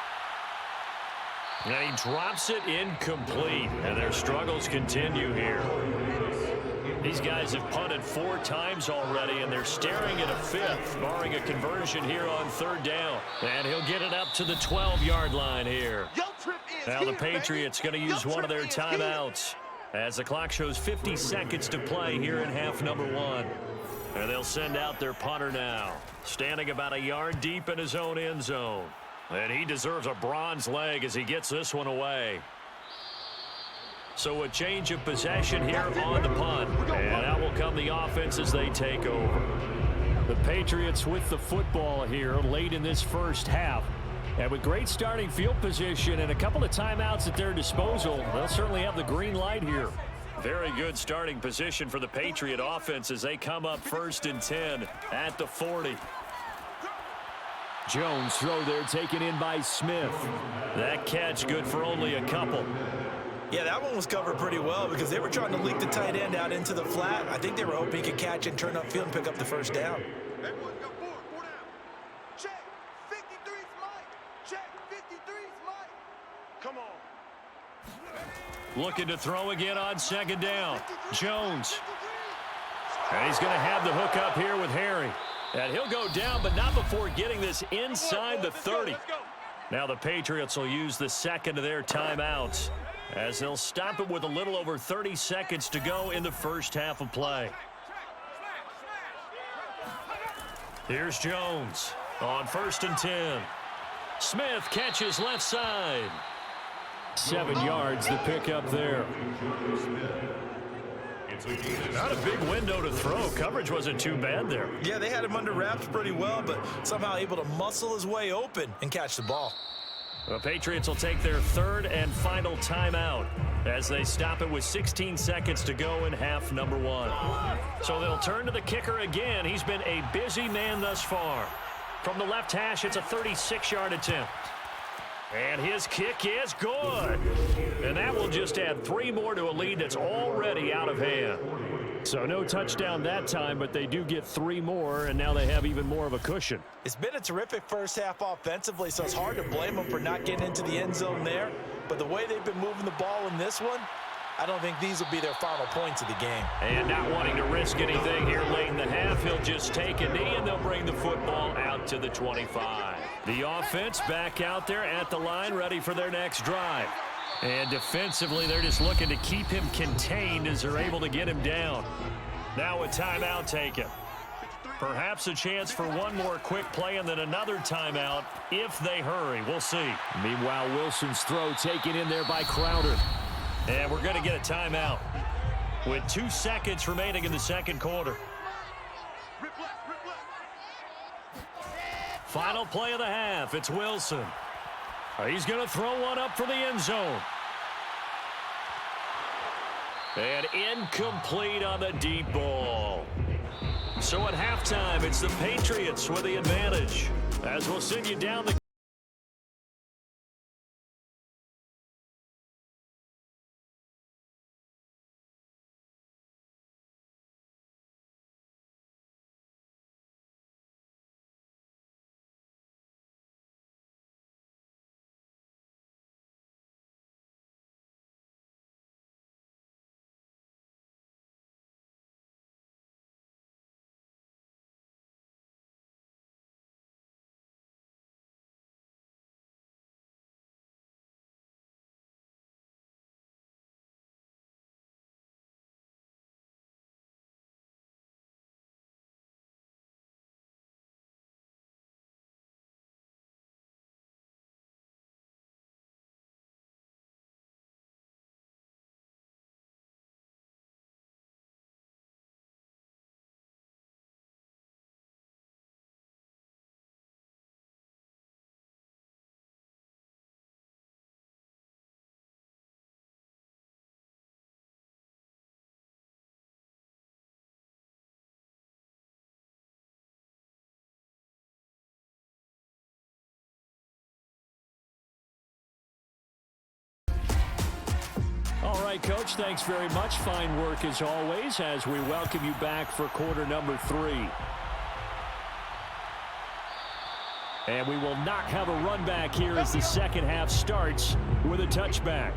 And he drops it incomplete. And their struggles continue here. These guys have punted 4 times already, and they're staring at a 5th, barring a conversion here on third down. And he'll get it up to the 12-yard line here. Now the Patriots going to use one of their timeouts as the clock shows 50 seconds to play here in half number 1. And they'll send out their punter now, standing about a yard deep in his own end zone. And he deserves a bronze leg as he gets this one away. So a change of possession here on the punt. And out will come the offense as they take over. The Patriots with the football here late in this first half. And with great starting field position and a couple of timeouts at their disposal, they'll certainly have the green light here. Very good starting position for the Patriot offense as they come up 1st and 10 at the 40. Jones throw there taken in by Smith. That catch good for only a couple. Yeah, that one was covered pretty well because they were trying to leak the tight end out into the flat. I think they were hoping he could catch and turn upfield and pick up the first down. Everyone's got 4 down. Check. 53's Mike. Check. 53's Mike. Come on. Looking to throw again on second down. Jones. And he's going to have the hook up here with Harry. And he'll go down, but not before getting this inside the 30. Now the Patriots will use the second of their timeouts as they'll stop it with a little over 30 seconds to go in the first half of play. Here's Jones on 1st and 10. Smith catches left side. 7 yards the pickup there. Not a big window to throw. Coverage wasn't too bad there. Yeah, they had him under wraps pretty well, but somehow able to muscle his way open and catch the ball. The Patriots will take their third and final timeout as they stop it with 16 seconds to go in half number 1. So they'll turn to the kicker again. He's been a busy man thus far. From the left hash, it's a 36-yard attempt. And his kick is good. And that will just add 3 more to a lead that's already out of hand. So no touchdown that time, but they do get 3 more, and now they have even more of a cushion. It's been a terrific first half offensively, so it's hard to blame them for not getting into the end zone there. But the way they've been moving the ball in this one, I don't think these will be their final points of the game. And not wanting to risk anything here late in the half, he'll just take a knee, and they'll bring the football out to the 25. The offense back out there at the line, ready for their next drive. And defensively, they're just looking to keep him contained as they're able to get him down. Now a timeout taken. Perhaps a chance for one more quick play and then another timeout if they hurry. We'll see. Meanwhile, Wilson's throw taken in there by Crowder. And we're going to get a timeout with 2 seconds remaining in the second quarter. Final play of the half. It's Wilson. He's going to throw one up for the end zone. And incomplete on the deep ball. So at halftime, it's the Patriots with the advantage. As we'll send you down the All right, Coach, thanks very much. Fine work as always as we welcome you back for quarter number 3. And we will not have a run back here as the second half starts with a touchback.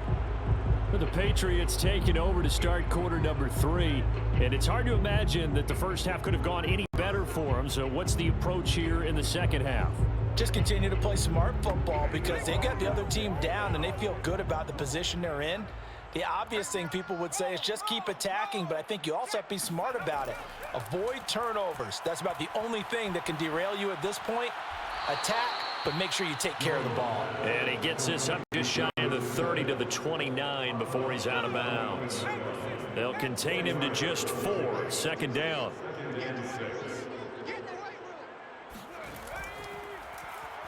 The Patriots taking over to start quarter number 3. And it's hard to imagine that the first half could have gone any better for them. So what's the approach here in the second half? Just continue to play smart football because they got the other team down and they feel good about the position they're in. The obvious thing people would say is just keep attacking, but I think you also have to be smart about it. Avoid turnovers. That's about the only thing that can derail you at this point. Attack, but make sure you take care of the ball. And he gets this up just shy of the 30 to the 29 before he's out of bounds. They'll contain him to just 4. Second down.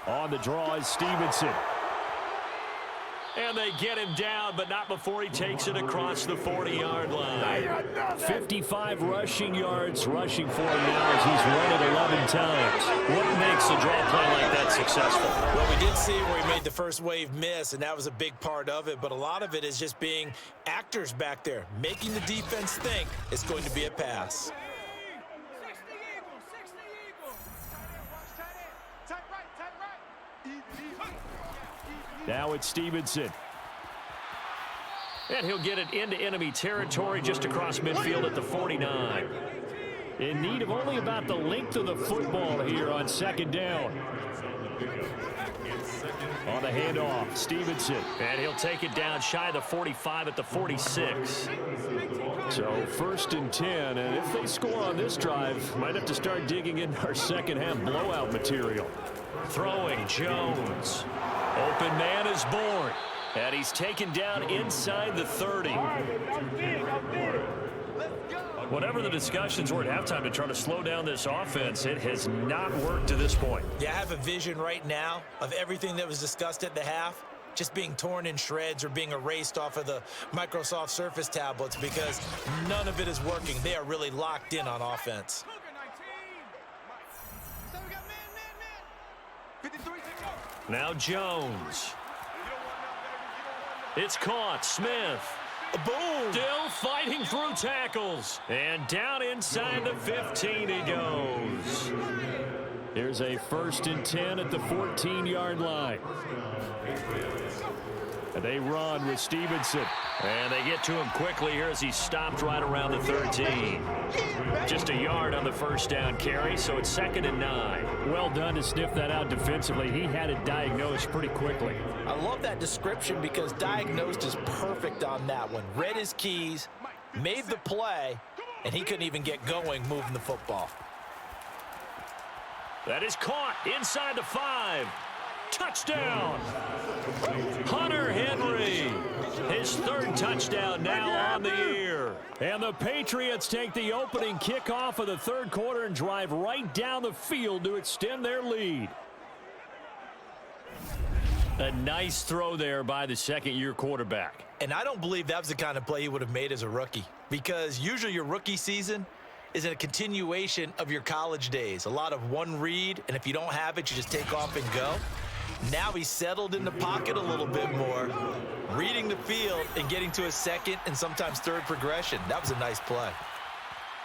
On the draw is Stevenson. And they get him down, but not before he takes it across the 40-yard line. 55 rushing yards rushing for him now as he's run it 11 times. What makes a draw play like that successful? Well, we did see where he made the first wave miss, and that was a big part of it. But a lot of it is just being actors back there, making the defense think it's going to be a pass. Now it's Stevenson. And he'll get it into enemy territory just across midfield at the 49. In need of only about the length of the football here on second down. On the handoff, Stevenson. And he'll take it down shy of the 45 at the 46. So first and 10. And if they score on this drive, might have to start digging in our second half blowout material. Throwing Jones. Open man is born. And he's taken down inside the 30. Whatever the discussions were at halftime to try to slow down this offense, it has not worked to this point. Yeah, I have a vision right now of everything that was discussed at the half just being torn in shreds or being erased off of the Microsoft Surface tablets because none of it is working. They are really locked in on offense. Now Jones. It's caught. Smith. Boom! Still fighting through tackles. And down inside the 15 he goes. Here's a 1st and 10 at the 14-yard line. And they run with Stevenson. And they get to him quickly here as he stopped right around the 13. Just a yard on the first down carry, so it's 2nd and 9. Well done to sniff that out defensively. He had it diagnosed pretty quickly. I love that description because diagnosed is perfect on that one. Read his keys, made the play, and he couldn't even get going moving the football. That is caught inside the 5. Touchdown! Hunter Henry, his 3rd touchdown now on the year. And the Patriots take the opening kickoff of the 3rd quarter and drive right down the field to extend their lead. A nice throw there by the 2nd-year quarterback. And I don't believe that was the kind of play he would have made as a rookie because usually your rookie season is a continuation of your college days. A lot of one read, and if you don't have it, you just take off and go. Now he's settled in the pocket a little bit more, reading the field and getting to a 2nd and sometimes 3rd progression. That was a nice play.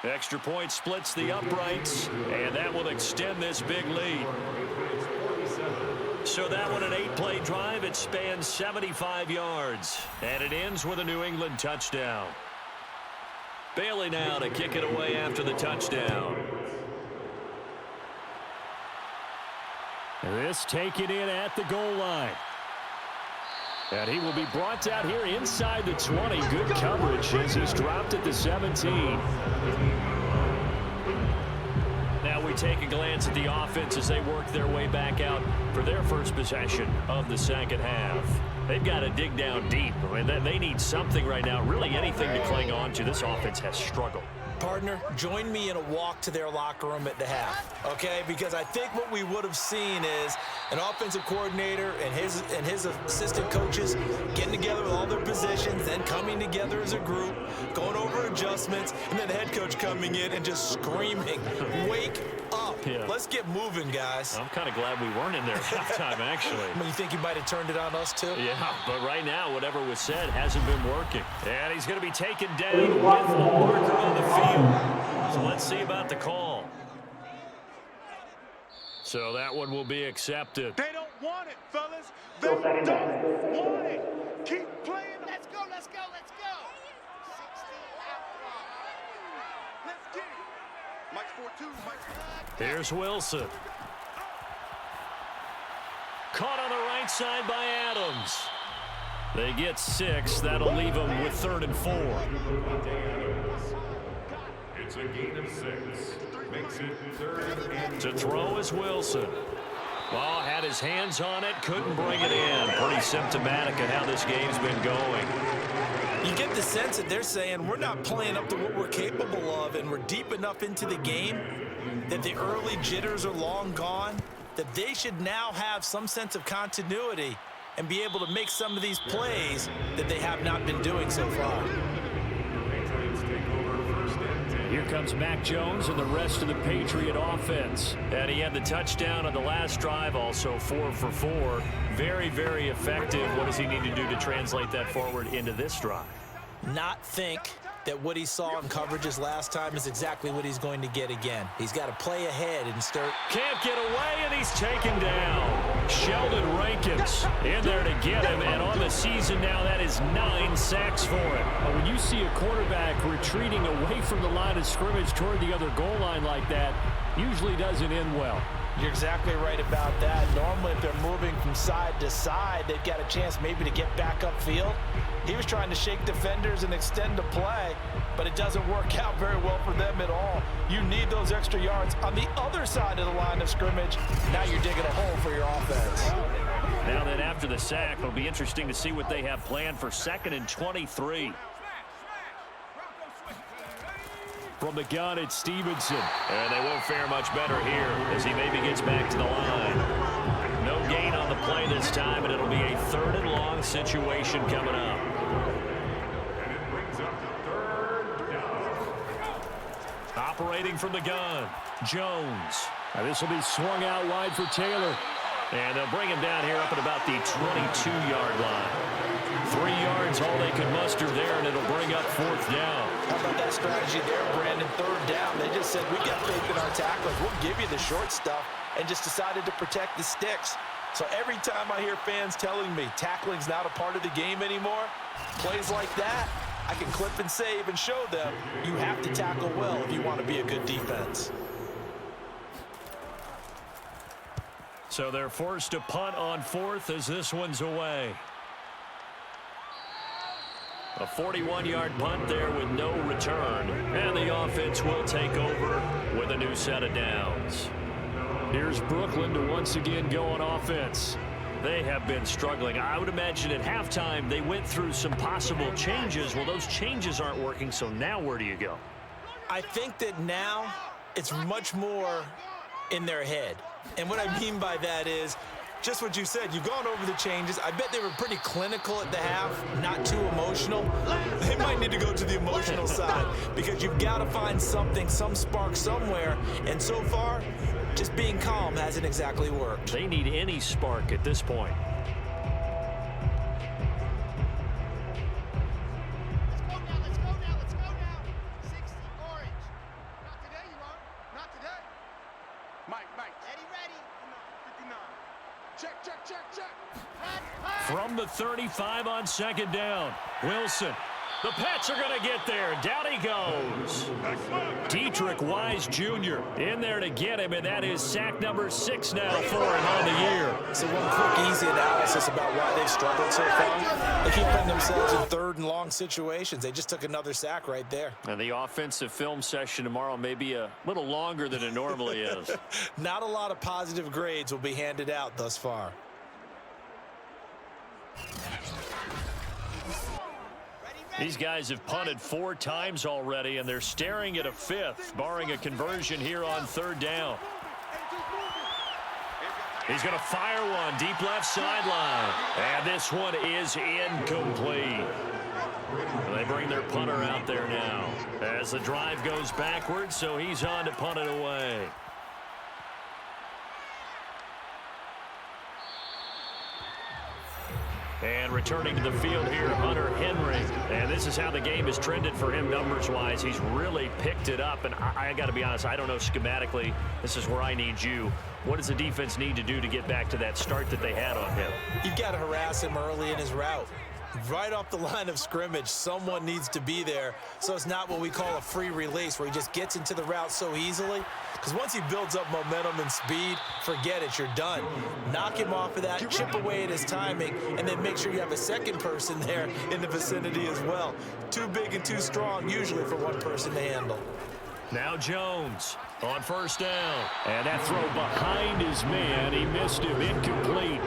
Extra point splits the uprights, and that will extend this big lead. So that one, an 8-play drive. It spans 75 yards, and it ends with a New England touchdown. Bailey now to kick it away after the touchdown. This taken in at the goal line. And he will be brought down here inside the 20. Good coverage as he's dropped at the 17. Now we take a glance at the offense as they work their way back out for their first possession of the 2nd half. They've got to dig down deep. I mean, they need something right now, really anything to cling on to. This offense has struggled. Partner, join me in a walk to their locker room at the half, okay? Because I think what we would have seen is an offensive coordinator and his assistant coaches getting together with all their positions, then coming together as a group, going over adjustments, and then the head coach coming in and just screaming, wake up. Yeah. Let's get moving, guys. I'm kind of glad we weren't in there at halftime, actually. I mean, you think he might have turned it on us, too? Yeah, but right now, whatever was said hasn't been working. And he's going to be taken down with a marker on the field. So let's see about the call. So that one will be accepted. They don't want it, fellas. They don't want it. Keep playing. Let's go, let's go, let's go. 16 out. Let's get it. Mike's 4-2. Mike's Here's Wilson. Caught on the right side by Adams. They get 6. That'll leave them with 3rd and 4. It's a gain of 6. Makes it 3rd and 4. To throw is Wilson. Ball had his hands on it, couldn't bring it in. Pretty symptomatic of how this game's been going. You get the sense that they're saying we're not playing up to what we're capable of, and we're deep enough into the game that the early jitters are long gone, that they should now have some sense of continuity and be able to make some of these plays that they have not been doing so far. Here comes Mac Jones and the rest of the Patriot offense. And he had the touchdown on the last drive, also 4 for 4. Very, very effective. What does he need to do to translate that forward into this drive? Not think that what he saw in coverages last time is exactly what he's going to get again. He's got to play ahead and start. Can't get away, and he's taken down. Sheldon Rankins in there to get him, and on the season now, that is 9 sacks for him. When you see a quarterback retreating away from the line of scrimmage toward the other goal line like that, usually doesn't end well. You're exactly right about that. Normally, if they're moving from side to side, they've got a chance maybe to get back upfield. He was trying to shake defenders and extend the play, but it doesn't work out very well for them at all. You need those extra yards on the other side of the line of scrimmage. Now you're digging a hole for your offense. Now that after the sack. It'll be interesting to see what they have planned for 2nd and 23. From the gun, it's Stevenson. And they won't fare much better here as he maybe gets back to the line. No gain on the play this time, and it'll be a 3rd and long situation coming up. And it brings up 3rd down. Operating from the gun, Jones. Now this will be swung out wide for Taylor. And they'll bring him down here up at about the 22-yard line. 3 yards, all they could muster there, and it'll bring up 4th down. How about that strategy there, Brandon? 3rd down. They just said, we got faith in our tacklers. We'll give you the short stuff, and just decided to protect the sticks. So every time I hear fans telling me tackling's not a part of the game anymore, plays like that, I can clip and save and show them you have to tackle well if you want to be a good defense. So they're forced to punt on 4th as this one's away. A 41-yard punt there with no return. And the offense will take over with a new set of downs. Here's Brooklyn to once again go on offense. They have been struggling. I would imagine at halftime they went through some possible changes. Well, those changes aren't working, so now where do you go? I think that now it's much more in their head. And what I mean by that is just what you said. You've gone over the changes. I bet they were pretty clinical at the half, not too emotional. They might need to go to the emotional side because you've got to find something, some spark somewhere. And so far, just being calm hasn't exactly worked. They need any spark at this point. Let's go now. 60, orange. Not today, you are. Not today. Mike. Ready. 59. Check. From the 35 on 2nd down, Wilson. The Pats are going to get there. Down he goes. Dietrich Wise Jr. in there to get him, and that is sack number 6 now for him on the year. So one quick, easy analysis about why they've struggled so far. They keep putting themselves in 3rd and long situations. They just took another sack right there. And the offensive film session tomorrow may be a little longer than it normally is. Not a lot of positive grades will be handed out thus far. These guys have punted 4 times already, and they're staring at a 5th, barring a conversion here on 3rd down. He's going to fire one deep left sideline, and this one is incomplete. They bring their punter out there now as the drive goes backwards, so he's on to punt it away. And returning to the field here, Hunter Henry. And this is how the game has trended for him numbers-wise. He's really picked it up. And I got to be honest, I don't know schematically. This is where I need you. What does the defense need to do to get back to that start that they had on him? You've got to harass him early in his route. Right off the line of scrimmage, someone needs to be there. So it's not what we call a free release where he just gets into the route so easily. Because once he builds up momentum and speed, forget it, you're done. Knock him off of that, chip away at his timing, and then make sure you have a second person there in the vicinity as well. Too big and too strong usually for one person to handle. Now Jones on 1st down. And that throw behind his man. He missed him, incomplete.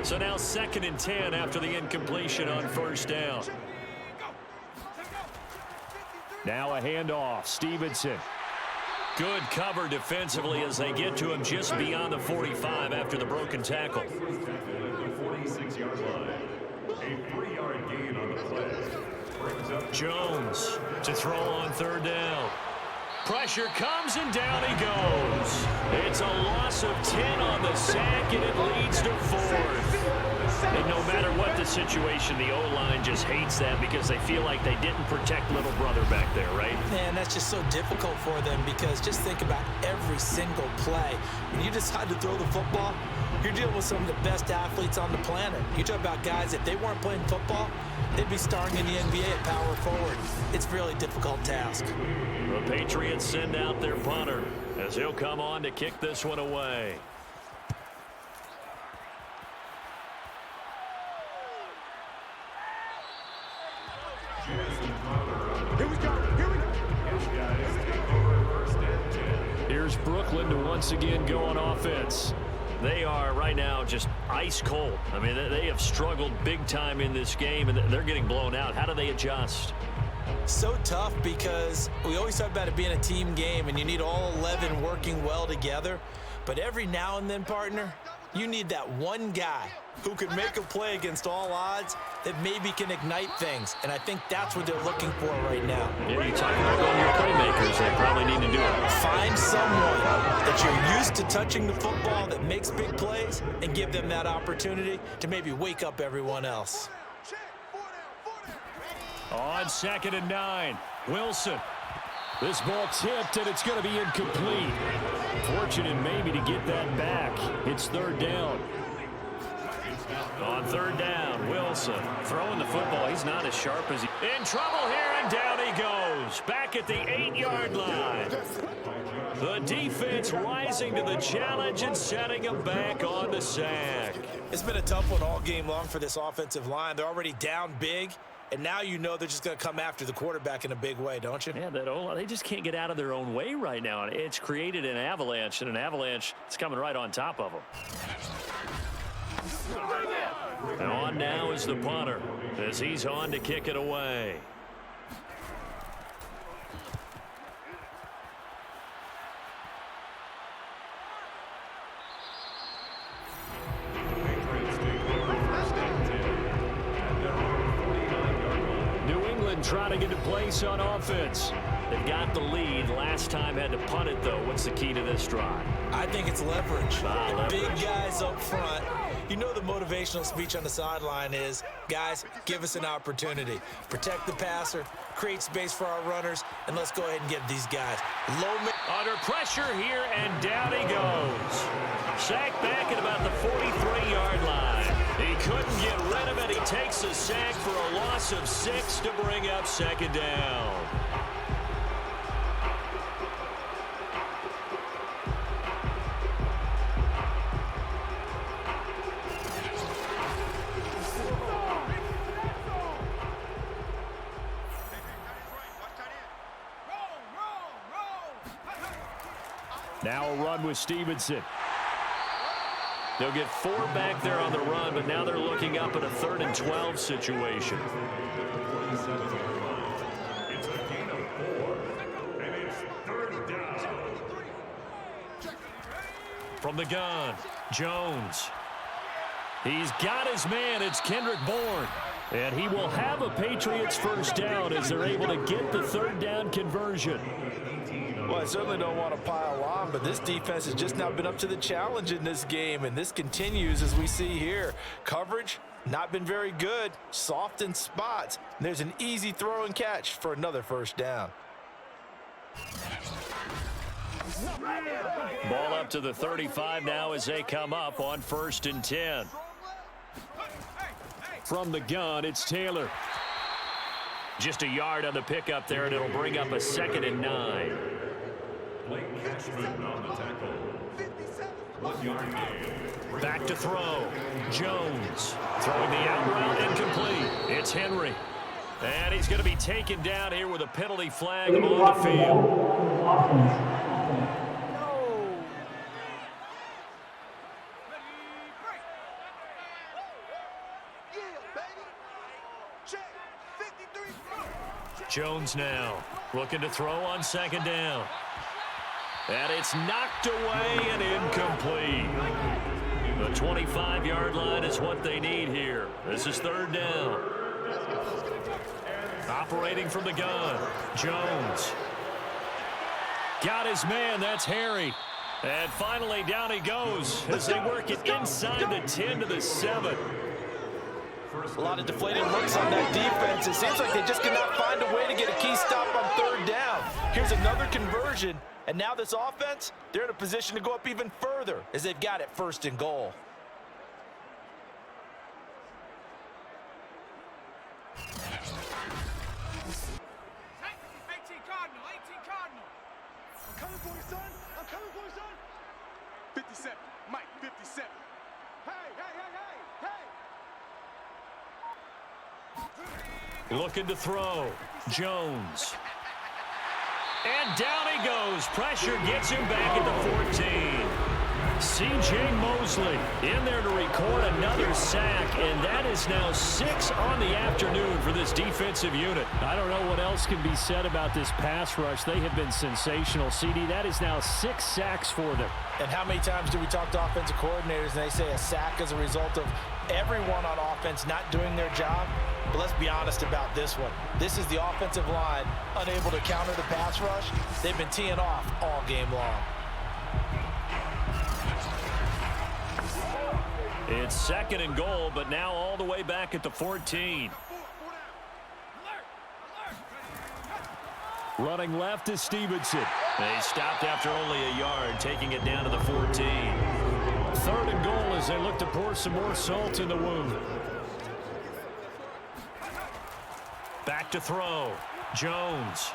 So now 2nd and 10 after the incompletion on 1st down. Now a handoff, Stevenson. Good cover defensively as they get to him just beyond the 45 after the broken tackle. The 46-yard line. A 3-yard gain on the play. Brings up Jones to throw on 3rd down. Pressure comes and down he goes. It's a loss of 10 on the sack and it leads to 4th. And no matter what the situation, the O-line just hates that because they feel like they didn't protect little brother back there, right? Man, that's just so difficult for them because just think about every single play. When you decide to throw the football, you're dealing with some of the best athletes on the planet. You talk about guys, if they weren't playing football, they'd be starring in the NBA at power forward. It's a really difficult task. The Patriots send out their punter as he'll come on to kick this one away. Here's Brooklyn to once again go on offense. They are right now just ice cold. I mean, they have struggled big time in this game, and they're getting blown out. How do they adjust? So tough because we always talk about it being a team game, and you need all 11 working well together. But every now and then, partner, you need that one guy who could make a play against all odds that maybe can ignite things. And I think that's what they're looking for right now. Yeah, you're talking about going to your playmakers. They probably need to do it. Find someone that you're used to touching the football that makes big plays and give them that opportunity to maybe wake up everyone else. On 2nd and 9, Wilson. This ball tipped, and it's going to be incomplete. Fortunate maybe to get that back. It's 3rd down. On 3rd down, Wilson throwing the football. He's not as sharp as he... In trouble here, and down he goes. Back at the 8-yard line. The defense rising to the challenge and setting him back on the sack. It's been a tough one all game long for this offensive line. They're already down big. And now you know they're just going to come after the quarterback in a big way, don't you? Yeah, they just can't get out of their own way right now. It's created an avalanche, and an avalanche is coming right on top of them. And on now is the punter as he's on to kick it away. Trying to get to place on offense. They've got the lead. Last time had to punt it, though. What's the key to this drive? I think it's leverage. Leverage. Big guys up front. You know the motivational speech on the sideline is, guys, give us an opportunity. Protect the passer, create space for our runners, and let's go ahead and get these guys. Under pressure here, and down he goes. Sacked back at about the 43-yard line. He couldn't get rid of it. He takes a sack for a loss of 6 to bring up 2nd down. Now a run with Stevenson. They'll get 4 back there on the run, but now they're looking up at a 3rd and 12 situation. It's a gain of 4, and it's 3rd down. From the gun, Jones. He's got his man. It's Kendrick Bourne. And he will have a Patriots 1st down as they're able to get the 3rd down conversion. Well, I certainly don't want to pile on, but this defense has just not been up to the challenge in this game, and this continues as we see here. Coverage, not been very good, soft in spots. There's an easy throw and catch for another 1st down. Ball up to the 35 now as they come up on 1st and 10. From the gun, it's Taylor. Just a yard on the pickup there, and it'll bring up a 2nd and 9. Blake Cashman on the tackle. 1-yard gain. Back to throw. Jones throwing the out route incomplete. It's Henry. And he's going to be taken down here with a penalty flag on the field. Jones now looking to throw on 2nd down. And it's knocked away and incomplete. The 25-yard line is what they need here. This is 3rd down. Operating from the gun, Jones. Got his man, that's Harry. And finally down he goes as they work it inside the 10 to the 7. A lot of deflated looks on that defense. It seems like they just cannot find a way to get a key stop on 3rd down. Here's another conversion, and now this offense, they're in a position to go up even further as they've got it 1st and goal. I'm coming for you, son. I'm coming for you, son. 57. Mike, 57. Hey, hey, hey, hey, hey. Looking to throw. Jones. And down he goes. Pressure gets him back at the 14. C.J. Mosley in there to record another sack, and that is now 6 on the afternoon for this defensive unit. I don't know what else can be said about this pass rush. They have been sensational. CD, that is now 6 sacks for them. And how many times do we talk to offensive coordinators and they say a sack is a result of everyone on offense not doing their job? But let's be honest about this one. This is the offensive line unable to counter the pass rush. They've been teeing off all game long. It's 2nd and goal, but now all the way back at the 14. Running left is Stevenson. They stopped after only a yard, taking it down to the 14. 3rd and goal as they look to pour some more salt in the wound. Back to throw. Jones.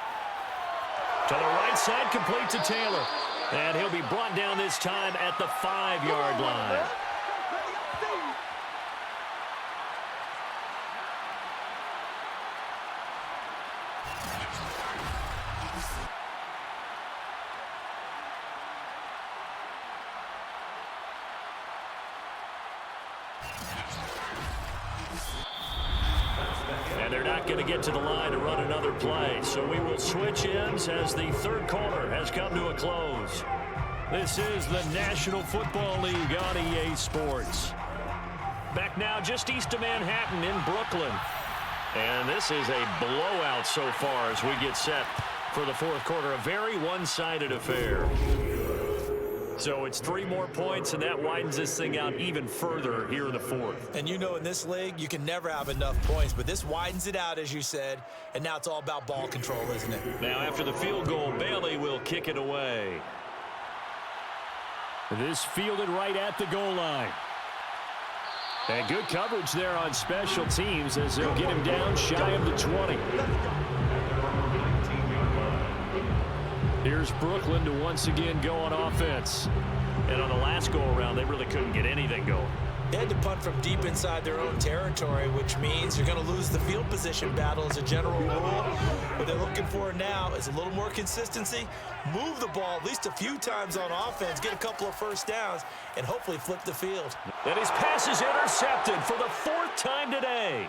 To the right side, complete to Taylor. And he'll be brought down this time at the 5-yard line. And they're not going to get to the line to run another play. So we will switch ends as the 3rd quarter has come to a close. This is the National Football League on EA Sports. Back now just east of Manhattan in Brooklyn. And this is a blowout so far as we get set for the 4th quarter. A very one-sided affair. So it's 3 more points, and that widens this thing out even further here in the 4th. And you know in this league, you can never have enough points, but this widens it out, as you said, and now it's all about ball control, isn't it? Now after the field goal, Bailey will kick it away. This fielded right at the goal line. And good coverage there on special teams as they'll get him down shy of the 20. Here's Brooklyn to once again go on offense. And on the last go-around, they really couldn't get anything going. They had to punt from deep inside their own territory, which means you're going to lose the field position battle as a general rule. What they're looking for now is a little more consistency, move the ball at least a few times on offense, get a couple of first downs, and hopefully flip the field. And his pass is intercepted for the 4th time today.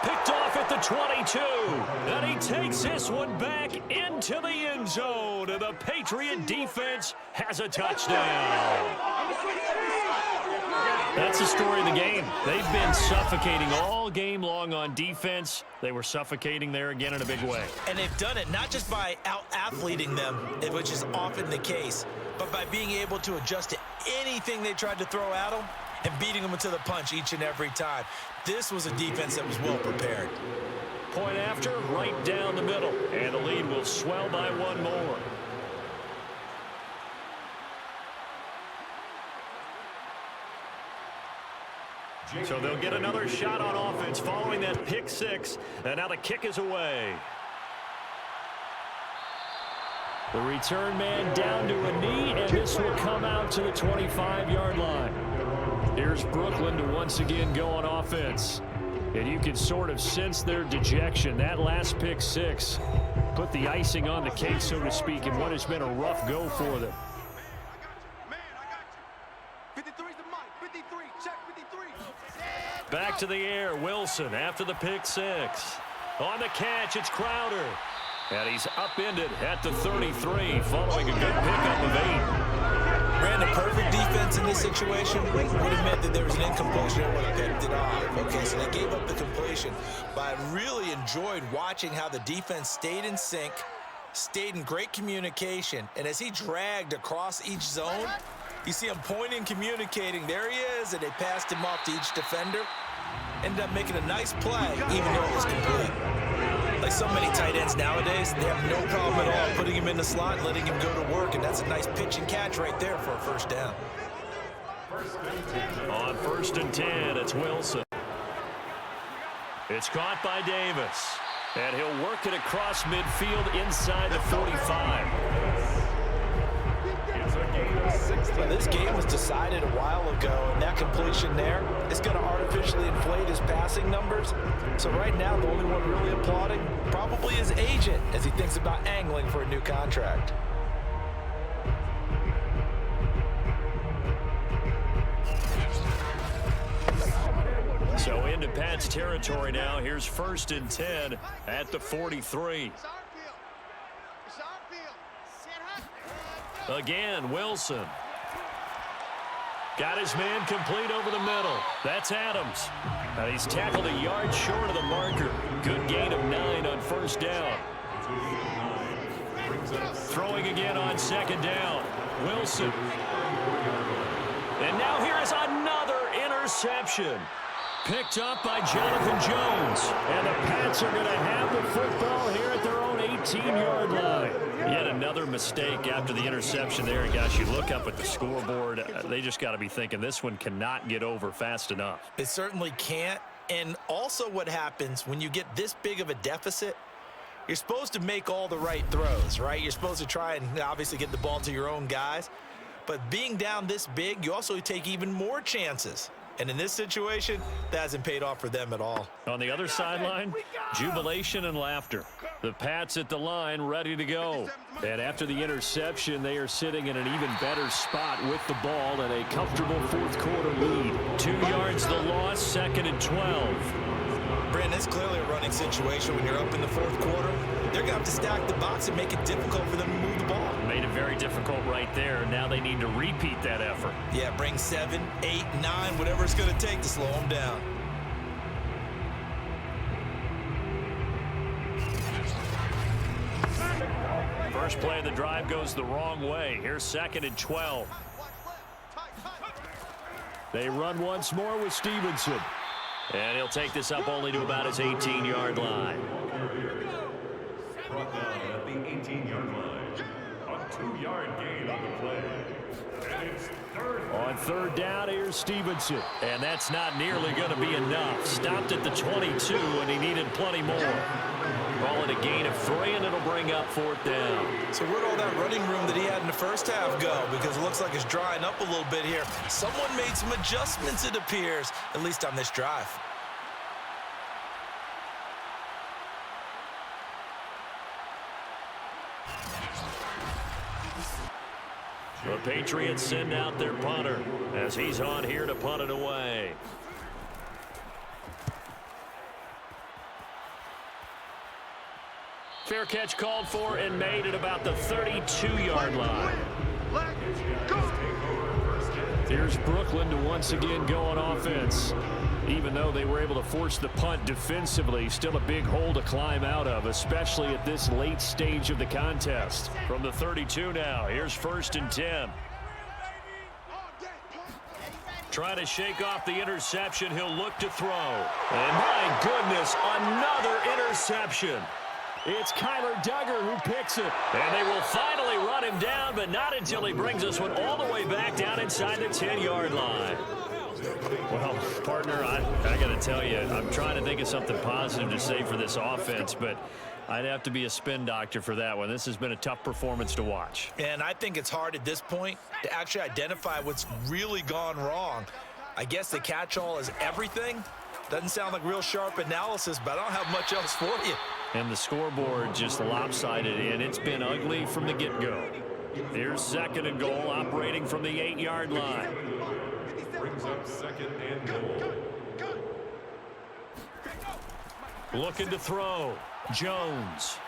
Picked off at the 22. And he takes this one back into the end zone. And the Patriot defense has a touchdown. That's the story of the game. They've been suffocating all game long on defense. They were suffocating there again in a big way. And they've done it not just by out-athleting them, which is often the case, but by being able to adjust to anything they tried to throw at them and beating them into the punch each and every time. This was a defense that was well prepared. Point after, right down the middle. And the lead will swell by 1 more. So they'll get another shot on offense following that pick 6. And now the kick is away. The return man down to a knee, and this will come out to the 25-yard line. Here's Brooklyn to once again go on offense. And you can sort of sense their dejection. That last pick 6 put the icing on the cake, so to speak, in what has been a rough go for them. Back to the air, Wilson after the pick 6. On the catch, it's Crowder. And he's upended at the 33 following a good pickup of 8. Ran a perfect defense in this situation. Would have meant that there was an incompletion and would have picked it off. Okay, so they gave up the completion. But I really enjoyed watching how the defense stayed in sync, stayed in great communication. And as he dragged across each zone, you see him pointing, communicating. There he is, and they passed him off to each defender. Ended up making a nice play, even though it was complete. Like so many tight ends nowadays, they have no problem at all putting him in the slot and letting him go to work, and that's a nice pitch and catch right there for a first down. On 1st and 10, it's Wilson. It's caught by Davis, and he'll work it across midfield inside the 45. Well, this game was decided a while ago, and that completion there is going to artificially inflate his passing numbers. So right now, the only one really applauding probably his agent as he thinks about angling for a new contract. into Pat's territory now. Here's 1st and 10 at the 43. Again, Wilson. Got his man complete over the middle. That's Adams. And he's tackled a yard short of the marker. Good gain of 9 on 1st down. Throwing again on 2nd down. Wilson. And now here is another interception. Picked up by Jonathan Jones. And the Pats are going to have the football here at their own 18-yard line. Yet another mistake after the interception there. And gosh, you look up at the scoreboard, they just got to be thinking this one cannot get over fast enough. It certainly can't. And also what happens when you get this big of a deficit, you're supposed to make all the right throws, right? You're supposed to try and obviously get the ball to your own guys. But being down this big, you also take even more chances. And in this situation, that hasn't paid off for them at all. On the other sideline, jubilation and laughter. The Pats at the line ready to go. And after the interception, they are sitting in an even better spot with the ball and a comfortable 4th quarter lead. 2 yards the loss, 2nd and 12. Brandon, it's clearly a running situation when you're up in the 4th quarter. They're going to have to stack the box and make it difficult for them to move the ball. Made it very difficult right there. Now they need to repeat that effort. Yeah, bring 7, 8, 9, whatever it's going to take to slow them down. First play of the drive goes the wrong way. Here's 2nd and 12. They run once more with Stevenson. And he'll take this up only to about his 18-yard line. Brought down at the 18-yard line. A 2-yard gain on the play. And it's 3rd. On 3rd down, here's Stevenson. And that's not nearly going to be enough. Stopped at the 22, and he needed plenty more. Calling a gain of 3, and it'll bring up 4th down. So where'd all that running room that he had in the first half go? Because it looks like it's drying up a little bit here. Someone made some adjustments, it appears, at least on this drive. The Patriots send out their punter as he's on here to punt it away. Fair catch called for and made at about the 32-yard line. Here's Brooklyn to once again go on offense. Even though they were able to force the punt defensively, still a big hole to climb out of, especially at this late stage of the contest. From the 32 now, here's 1st and 10. Trying to shake off the interception, he'll look to throw. And my goodness, another interception. It's Kyler Duggar who picks it. And they will finally run him down, but not until he brings us one all the way back down inside the 10-yard line. Well, partner, I got to tell you, I'm trying to think of something positive to say for this offense, but I'd have to be a spin doctor for that one. This has been a tough performance to watch. And I think it's hard at this point to actually identify what's really gone wrong. I guess the catch-all is everything. Doesn't sound like real sharp analysis, but I don't have much else for you. And the scoreboard just lopsided, and it's been ugly from the get-go. Here's 2nd and goal, operating from the 8-yard line. Brings up 2nd and goal. Looking to throw. Jones.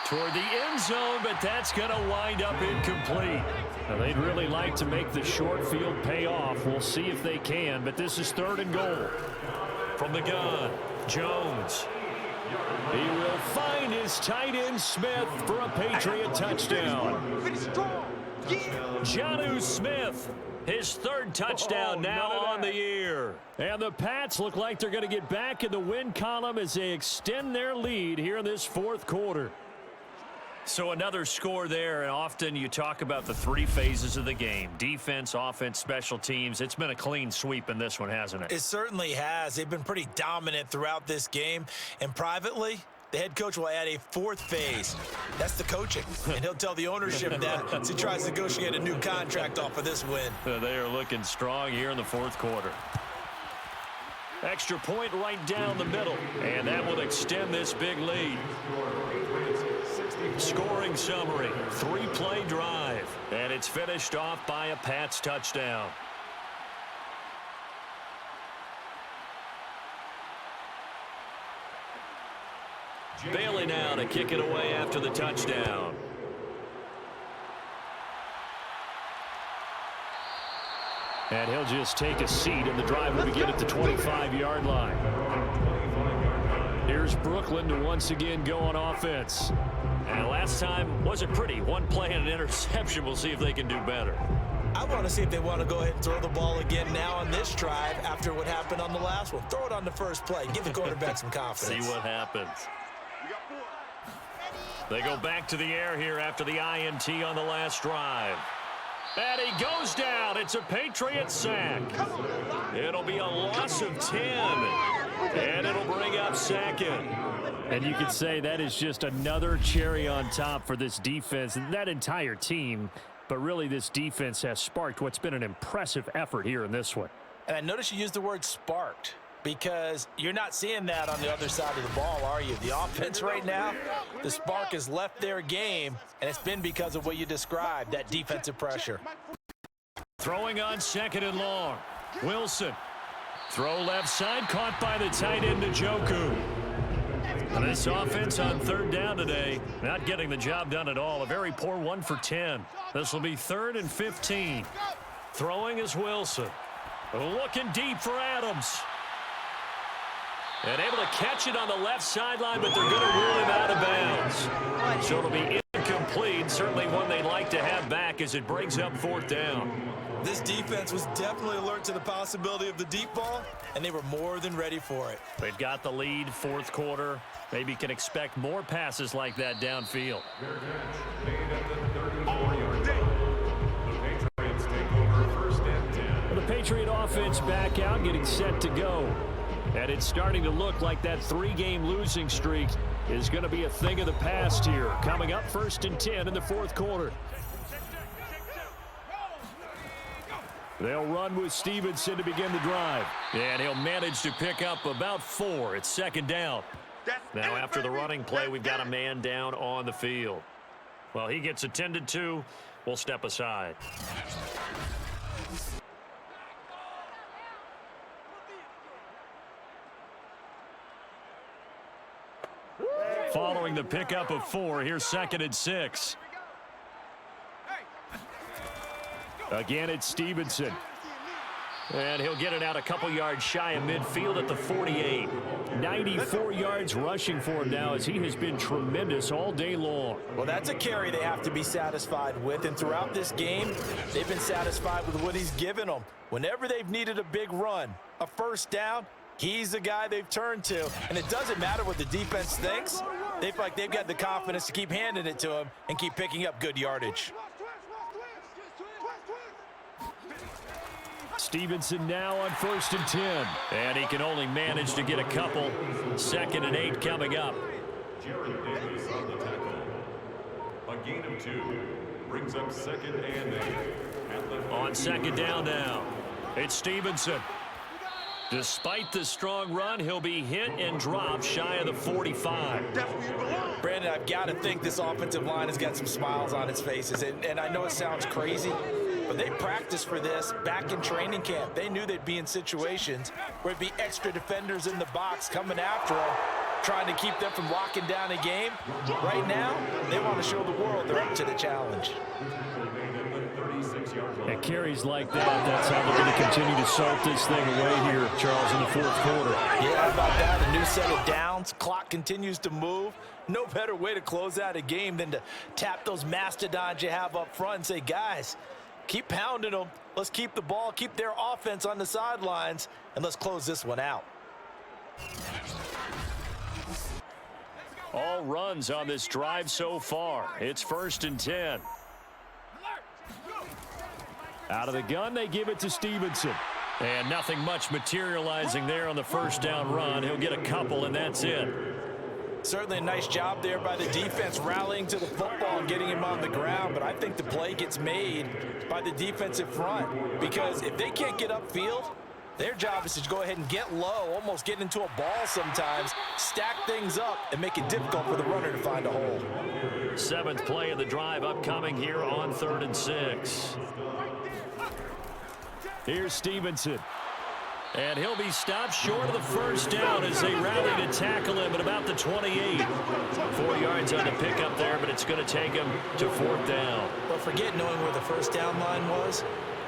Toward the end zone, but that's going to wind up incomplete. Now, they'd really like to make the short field pay off. We'll see if they can, but this is 3rd and goal. From the gun, Jones. He will find his tight end Smith for a Patriot touchdown. Jonnu Smith, his 3rd touchdown now on the year. And the Pats look like they're going to get back in the win column as they extend their lead here in this 4th quarter. So another score there, and often you talk about the 3 phases of the game. Defense, offense, special teams. It's been a clean sweep in this one, hasn't it? It certainly has. They've been pretty dominant throughout this game. And privately, the head coach will add a 4th phase. That's the coaching. And he'll tell the ownership that as he tries to negotiate a new contract off of this win. They are looking strong here in the 4th quarter. Extra point right down the middle. And that will extend this big lead. Scoring summary, 3-play drive, and it's finished off by a Pats touchdown. Bailey now to kick it away after the touchdown. And he'll just take a seat, and the drive will begin at the 25-yard line. Here's Brooklyn to once again go on offense. And last time wasn't pretty. One play and an interception. We'll see if they can do better. I want to see if they want to go ahead and throw the ball again now on this drive after what happened on the last one. Throw it on the first play. Give the quarterback some confidence. See what happens. They go back to the air here after the INT on the last drive. And he goes down. It's a Patriots sack. It'll be a loss of 10. And it'll bring up second. And you could say that is just another cherry on top for this defense and that entire team. But really, this defense has sparked what's been an impressive effort here in this one. And I notice you used the word sparked because you're not seeing that on the other side of the ball, are you? The offense right now, the spark has left their game, and it's been because of what you described, that defensive pressure. Throwing on second and long. Wilson. Throw left side, caught by the tight end, Njoku. And this offense on third down today, not getting the job done at all. A very poor 1 for 10. This will be 3rd and 15. Throwing is Wilson. Looking deep for Adams. And able to catch it on the left sideline, but they're going to rule him out of bounds. So it'll be incomplete. Certainly one they'd like to have back as it brings up 4th down. This defense was definitely alert to the possibility of the deep ball, and they were more than ready for it. They've got the lead, 4th quarter. Maybe can expect more passes like that downfield. Their catch made at the 34-yard line. The Patriots take over 1st and 10. The Patriot offense back out, getting set to go. And it's starting to look like that 3-game losing streak is going to be a thing of the past here. Coming up 1st and 10 in the 4th quarter. They'll run with Stevenson to begin the drive. And he'll manage to pick up about 4. It's 2nd down. Now after the running play, we've got a man down on the field. Well, he gets attended to. We'll step aside. Following the pickup of 4, here's 2nd and 6. Again, it's Stevenson. And he'll get it out a couple yards shy of midfield at the 48. 94 yards rushing for him now as he has been tremendous all day long. Well, that's a carry they have to be satisfied with. And throughout this game, they've been satisfied with what he's given them. Whenever they've needed a big run, a 1st down, he's the guy they've turned to. And it doesn't matter what the defense thinks. They feel like they've got the confidence to keep handing it to him and keep picking up good yardage. Stevenson now on 1st and 10. And he can only manage to get a couple. 2nd and 8 coming up. Jared Davis on the tackle. A gain of 2 brings up 2nd and 8. On 2nd down now, it's Stevenson. Despite the strong run, he'll be hit and dropped shy of the 45. Brandon, I've got to think this offensive line has got some smiles on its faces. And I know it sounds crazy, but they practiced for this back in training camp. They knew they'd be in situations where it'd be extra defenders in the box coming after them, trying to keep them from locking down a game. Right now, they want to show the world they're up to the challenge. And carries like that, that's how they're going to continue to salt this thing away here, Charles, in the 4th quarter. Yeah, how about that? A new set of downs. Clock continues to move. No better way to close out a game than to tap those mastodons you have up front and say, guys, keep pounding them. Let's keep the ball, keep their offense on the sidelines, and let's close this one out. All runs on this drive so far. It's 1st and 10. Out of the gun, they give it to Stevenson. And nothing much materializing there on the 1st down run. He'll get a couple, and that's it. Certainly a nice job there by the defense rallying to the football and getting him on the ground. But I think the play gets made by the defensive front. Because if they can't get upfield, their job is to go ahead and get low, almost get into a ball sometimes, stack things up, and make it difficult for the runner to find a hole. 7th play of the drive upcoming here on 3rd and 6. Here's Stevenson. And he'll be stopped short of the first down as they rally to tackle him at about the 28. 4 yards on the pickup there, but it's going to take him to 4th down. But forget knowing where the first down line was.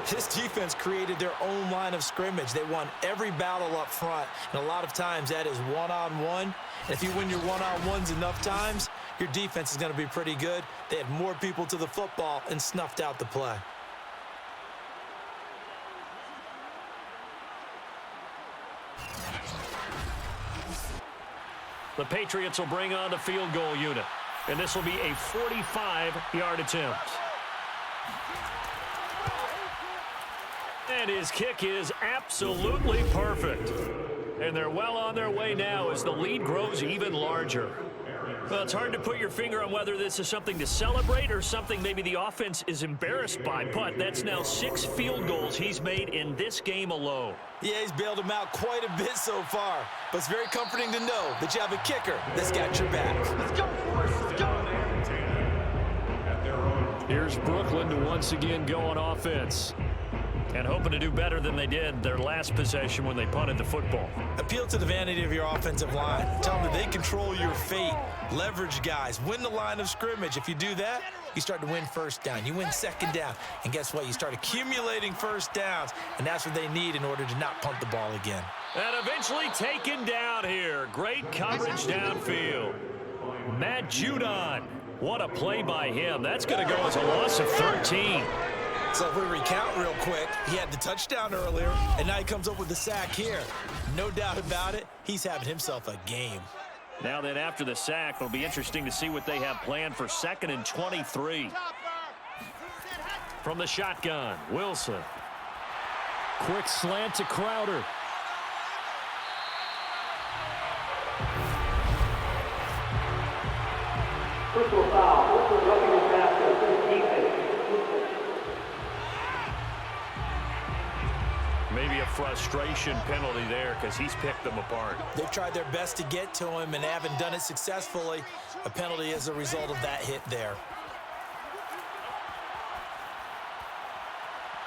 This defense created their own line of scrimmage. They won every battle up front, and a lot of times that is one-on-one. And if you win your one-on-ones enough times, your defense is going to be pretty good. They had more people to the football and snuffed out the play. The Patriots will bring on the field goal unit, and this will be a 45-yard attempt. And his kick is absolutely perfect. And they're well on their way now as the lead grows even larger. Well, it's hard to put your finger on whether this is something to celebrate or something maybe the offense is embarrassed by, but that's now 6 field goals he's made in this game alone. Yeah, he's bailed him out quite a bit so far, but it's very comforting to know that you have a kicker that's got your back. Let's go, Forrest. Let's go. Here's Brooklyn to once again go on offense. And hoping to do better than they did their last possession when they punted the football. Appeal to the vanity of your offensive line. Tell them that they control your fate. Leverage guys. Win the line of scrimmage. If you do that, you start to win first down. You win second down. And guess what? You start accumulating first downs. And that's what they need in order to not punt the ball again. And eventually taken down here. Great coverage downfield. Matt Judon. What a play by him. That's going to go as a loss of 13. So if we recount real quick, he had the touchdown earlier, and now he comes up with the sack here. No doubt about it, he's having himself a game. Now then, after the sack, it'll be interesting to see what they have planned for 2nd and 23. From the shotgun, Wilson. Quick slant to Crowder. Personal foul. Wilson roughing his basket. Defense. Maybe a frustration penalty there because he's picked them apart. They've tried their best to get to him and haven't done it successfully. A penalty as a result of that hit there.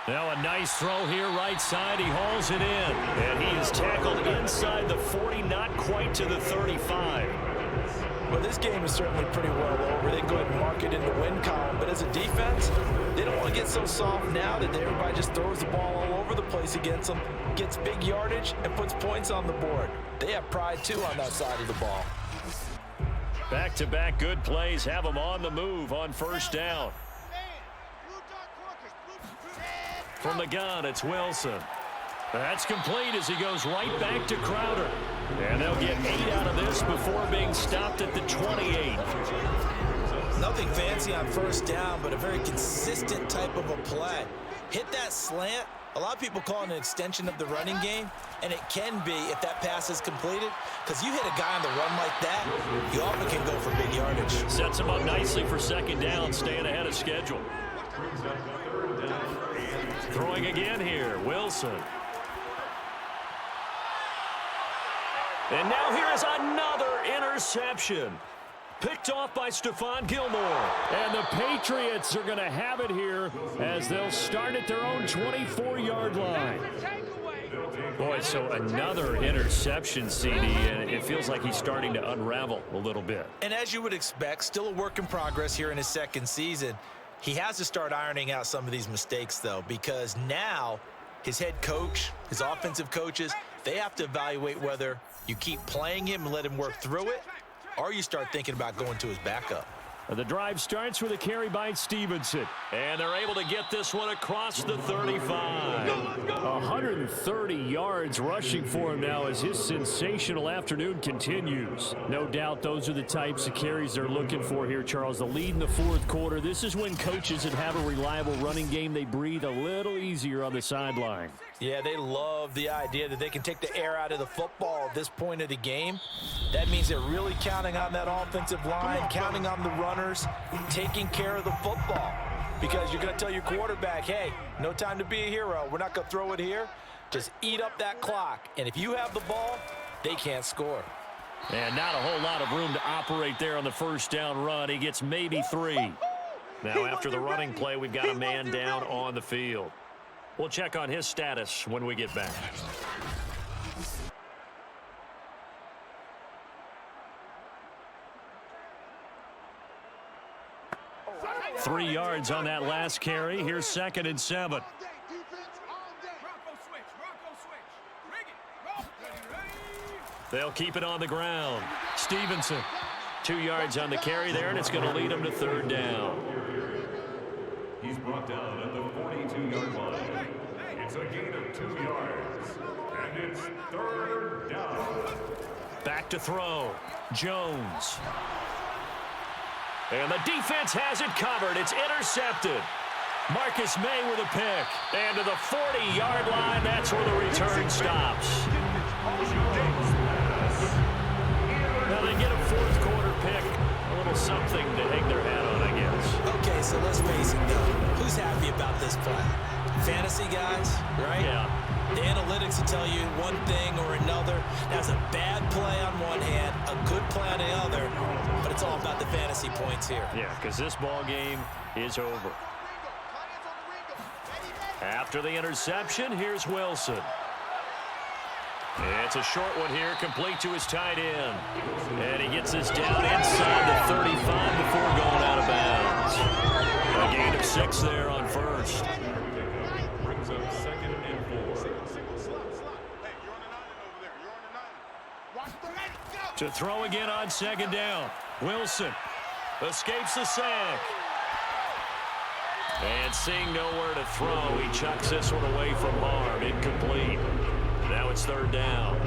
Now a nice throw here right side. He hauls it in. And he is tackled inside the 40, not quite to the 35. Well, this game is certainly pretty well over. They can go ahead and mark it in the win column. But as a defense, they don't want to get so soft now that everybody just throws the ball all over the place against them, gets big yardage, and puts points on the board. They have pride, too, on that side of the ball. Back-to-back good plays have them on the move on first down. From the gun, it's Wilson. That's complete as he goes right back to Crowder. And they'll get 8 out of this before being stopped at the 28. Nothing fancy on first down, but a very consistent type of a play. Hit that slant. A lot of people call it an extension of the running game, and it can be if that pass is completed, because you hit a guy on the run like that, you often can go for big yardage. Sets him up nicely for second down, staying ahead of schedule. Throwing again here, Wilson. And now here is another interception. Picked off by Stephon Gilmore. And the Patriots are going to have it here as they'll start at their own 24-yard line. Boy, so another interception, CD, and it feels like he's starting to unravel a little bit. And as you would expect, still a work in progress here in his second season. He has to start ironing out some of these mistakes, though, because now his head coach, his offensive coaches, they have to evaluate whether you keep playing him and let him work through it, or you start thinking about going to his backup. The drive starts with a carry by Stevenson. And they're able to get this one across the 35. 130 yards rushing for him now as his sensational afternoon continues. No doubt those are the types of carries they're looking for here, Charles. The lead in the fourth quarter. This is when coaches that have a reliable running game, they breathe a little easier on the sideline. Yeah, they love the idea that they can take the air out of the football at this point of the game. That means they're really counting on that offensive line, counting on the runners, taking care of the football. Because you're going to tell your quarterback, hey, no time to be a hero. We're not going to throw it here. Just eat up that clock. And if you have the ball, they can't score. And not a whole lot of room to operate there on the first down run. He gets maybe 3. Now after the running play, we've got a man down on the field. We'll check on his status when we get back. 3 yards on that last carry. Here's 2nd and 7. They'll keep it on the ground. Stevenson, 2 yards on the carry there, and it's going to lead them to 3rd down. He's brought down at the 42-yard line. It's a gain of 2 yards, and it's 3rd down. Back to throw. Jones. And the defense has it covered. It's intercepted. Marcus May with a pick. And to the 40-yard line, that's where the return stops. Now they get a 4th quarter pick. A little something to hang their hat on, I guess. Okay, so let's face it, though. Who's happy about this play? Fantasy guys, right? Yeah. The analytics will tell you one thing or another. That's a bad play on one hand, a good play on the other, but it's all about the fantasy points here. Yeah, because this ball game is over. After the interception, here's Wilson. It's a short one here, complete to his tight end. And he gets this down inside the 35 before going out of bounds. A gain of 6 there on 1st. Brings up 2nd and 4. To throw again on 2nd down. Wilson escapes the sack. And seeing nowhere to throw, he chucks this one away from harm. Incomplete. Now it's 3rd down.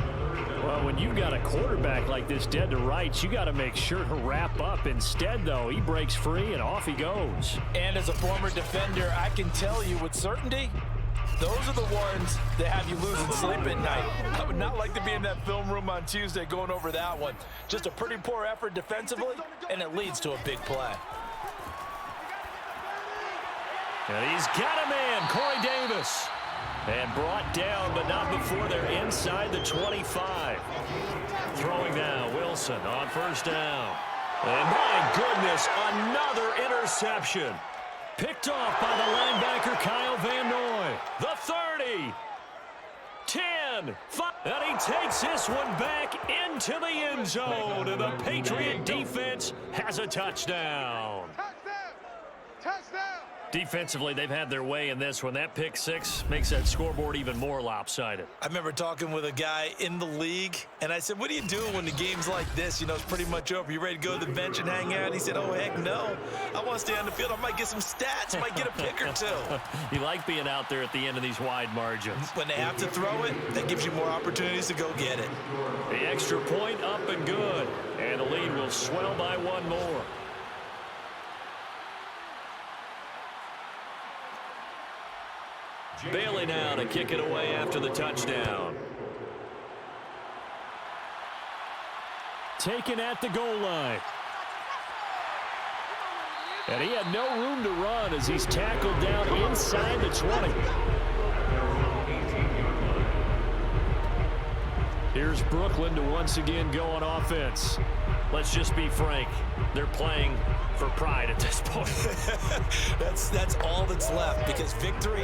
Well, when you got a quarterback like this dead to rights, you got to make sure to wrap up. Instead, though, he breaks free and off he goes. And as a former defender, I can tell you with certainty, those are the ones that have you losing sleep at night. I would not like to be in that film room on Tuesday going over that one. Just a pretty poor effort defensively, and it leads to a big play. And he's got a man, Corey Davis. And brought down, but not before they're inside the 25. Throwing now, Wilson on 1st down. And my goodness, another interception. Picked off by the linebacker, Kyle Van Noy. The 30. 10. 5. And he takes this one back into the end zone. And the Patriot defense has a touchdown. Defensively, they've had their way in this one. That pick 6 makes that scoreboard even more lopsided. I remember talking with a guy in the league, and I said, what do you do when the game's like this? You know, it's pretty much over. You ready to go to the bench and hang out? And he said, oh, heck no. I want to stay on the field. I might get some stats. I might get a pick or 2. You like being out there at the end of these wide margins. When they have to throw it, that gives you more opportunities to go get it. The extra point up and good. And the lead will swell by 1 more. Bailey now to kick it away after the touchdown. Taken at the goal line. And he had no room to run as he's tackled down inside the 20. Here's Brooklyn to once again go on offense. Let's just be frank. They're playing for pride at this point. That's all that's left, because victory,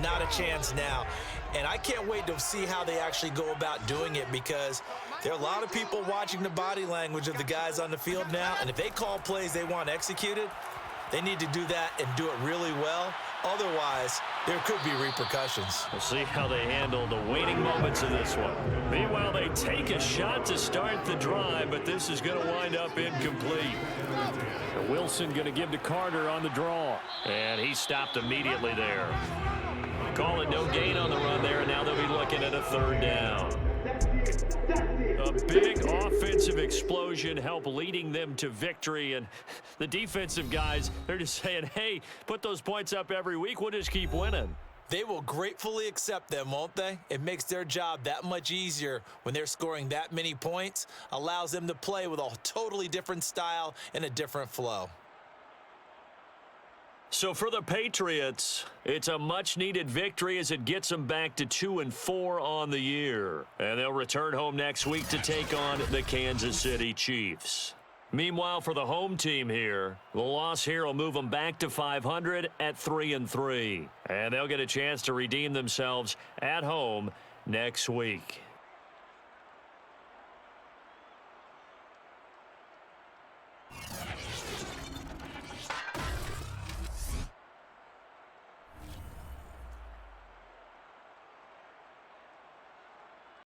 not a chance now. And I can't wait to see how they actually go about doing it, because there are a lot of people watching the body language of the guys on the field now, and if they call plays they want executed, they need to do that and do it really well. Otherwise, there could be repercussions. We'll see how they handle the waning moments of this one. Meanwhile, they take a shot to start the drive, but this is going to wind up incomplete. Wilson going to give to Carter on the draw. And he stopped immediately there. Call it no gain on the run there, and now they'll be looking at a 3rd down. A big offensive explosion helped leading them to victory, and the defensive guys, they're just saying, hey, put those points up every week, we'll just keep winning. They will gratefully accept them, won't they? It makes their job that much easier when they're scoring that many points, allows them to play with a totally different style and a different flow. So for the Patriots, it's a much-needed victory as it gets them back to 2-4 on the year. And they'll return home next week to take on the Kansas City Chiefs. Meanwhile, for the home team here, the loss here will move them back to 500 at 3-3. And they'll get a chance to redeem themselves at home next week.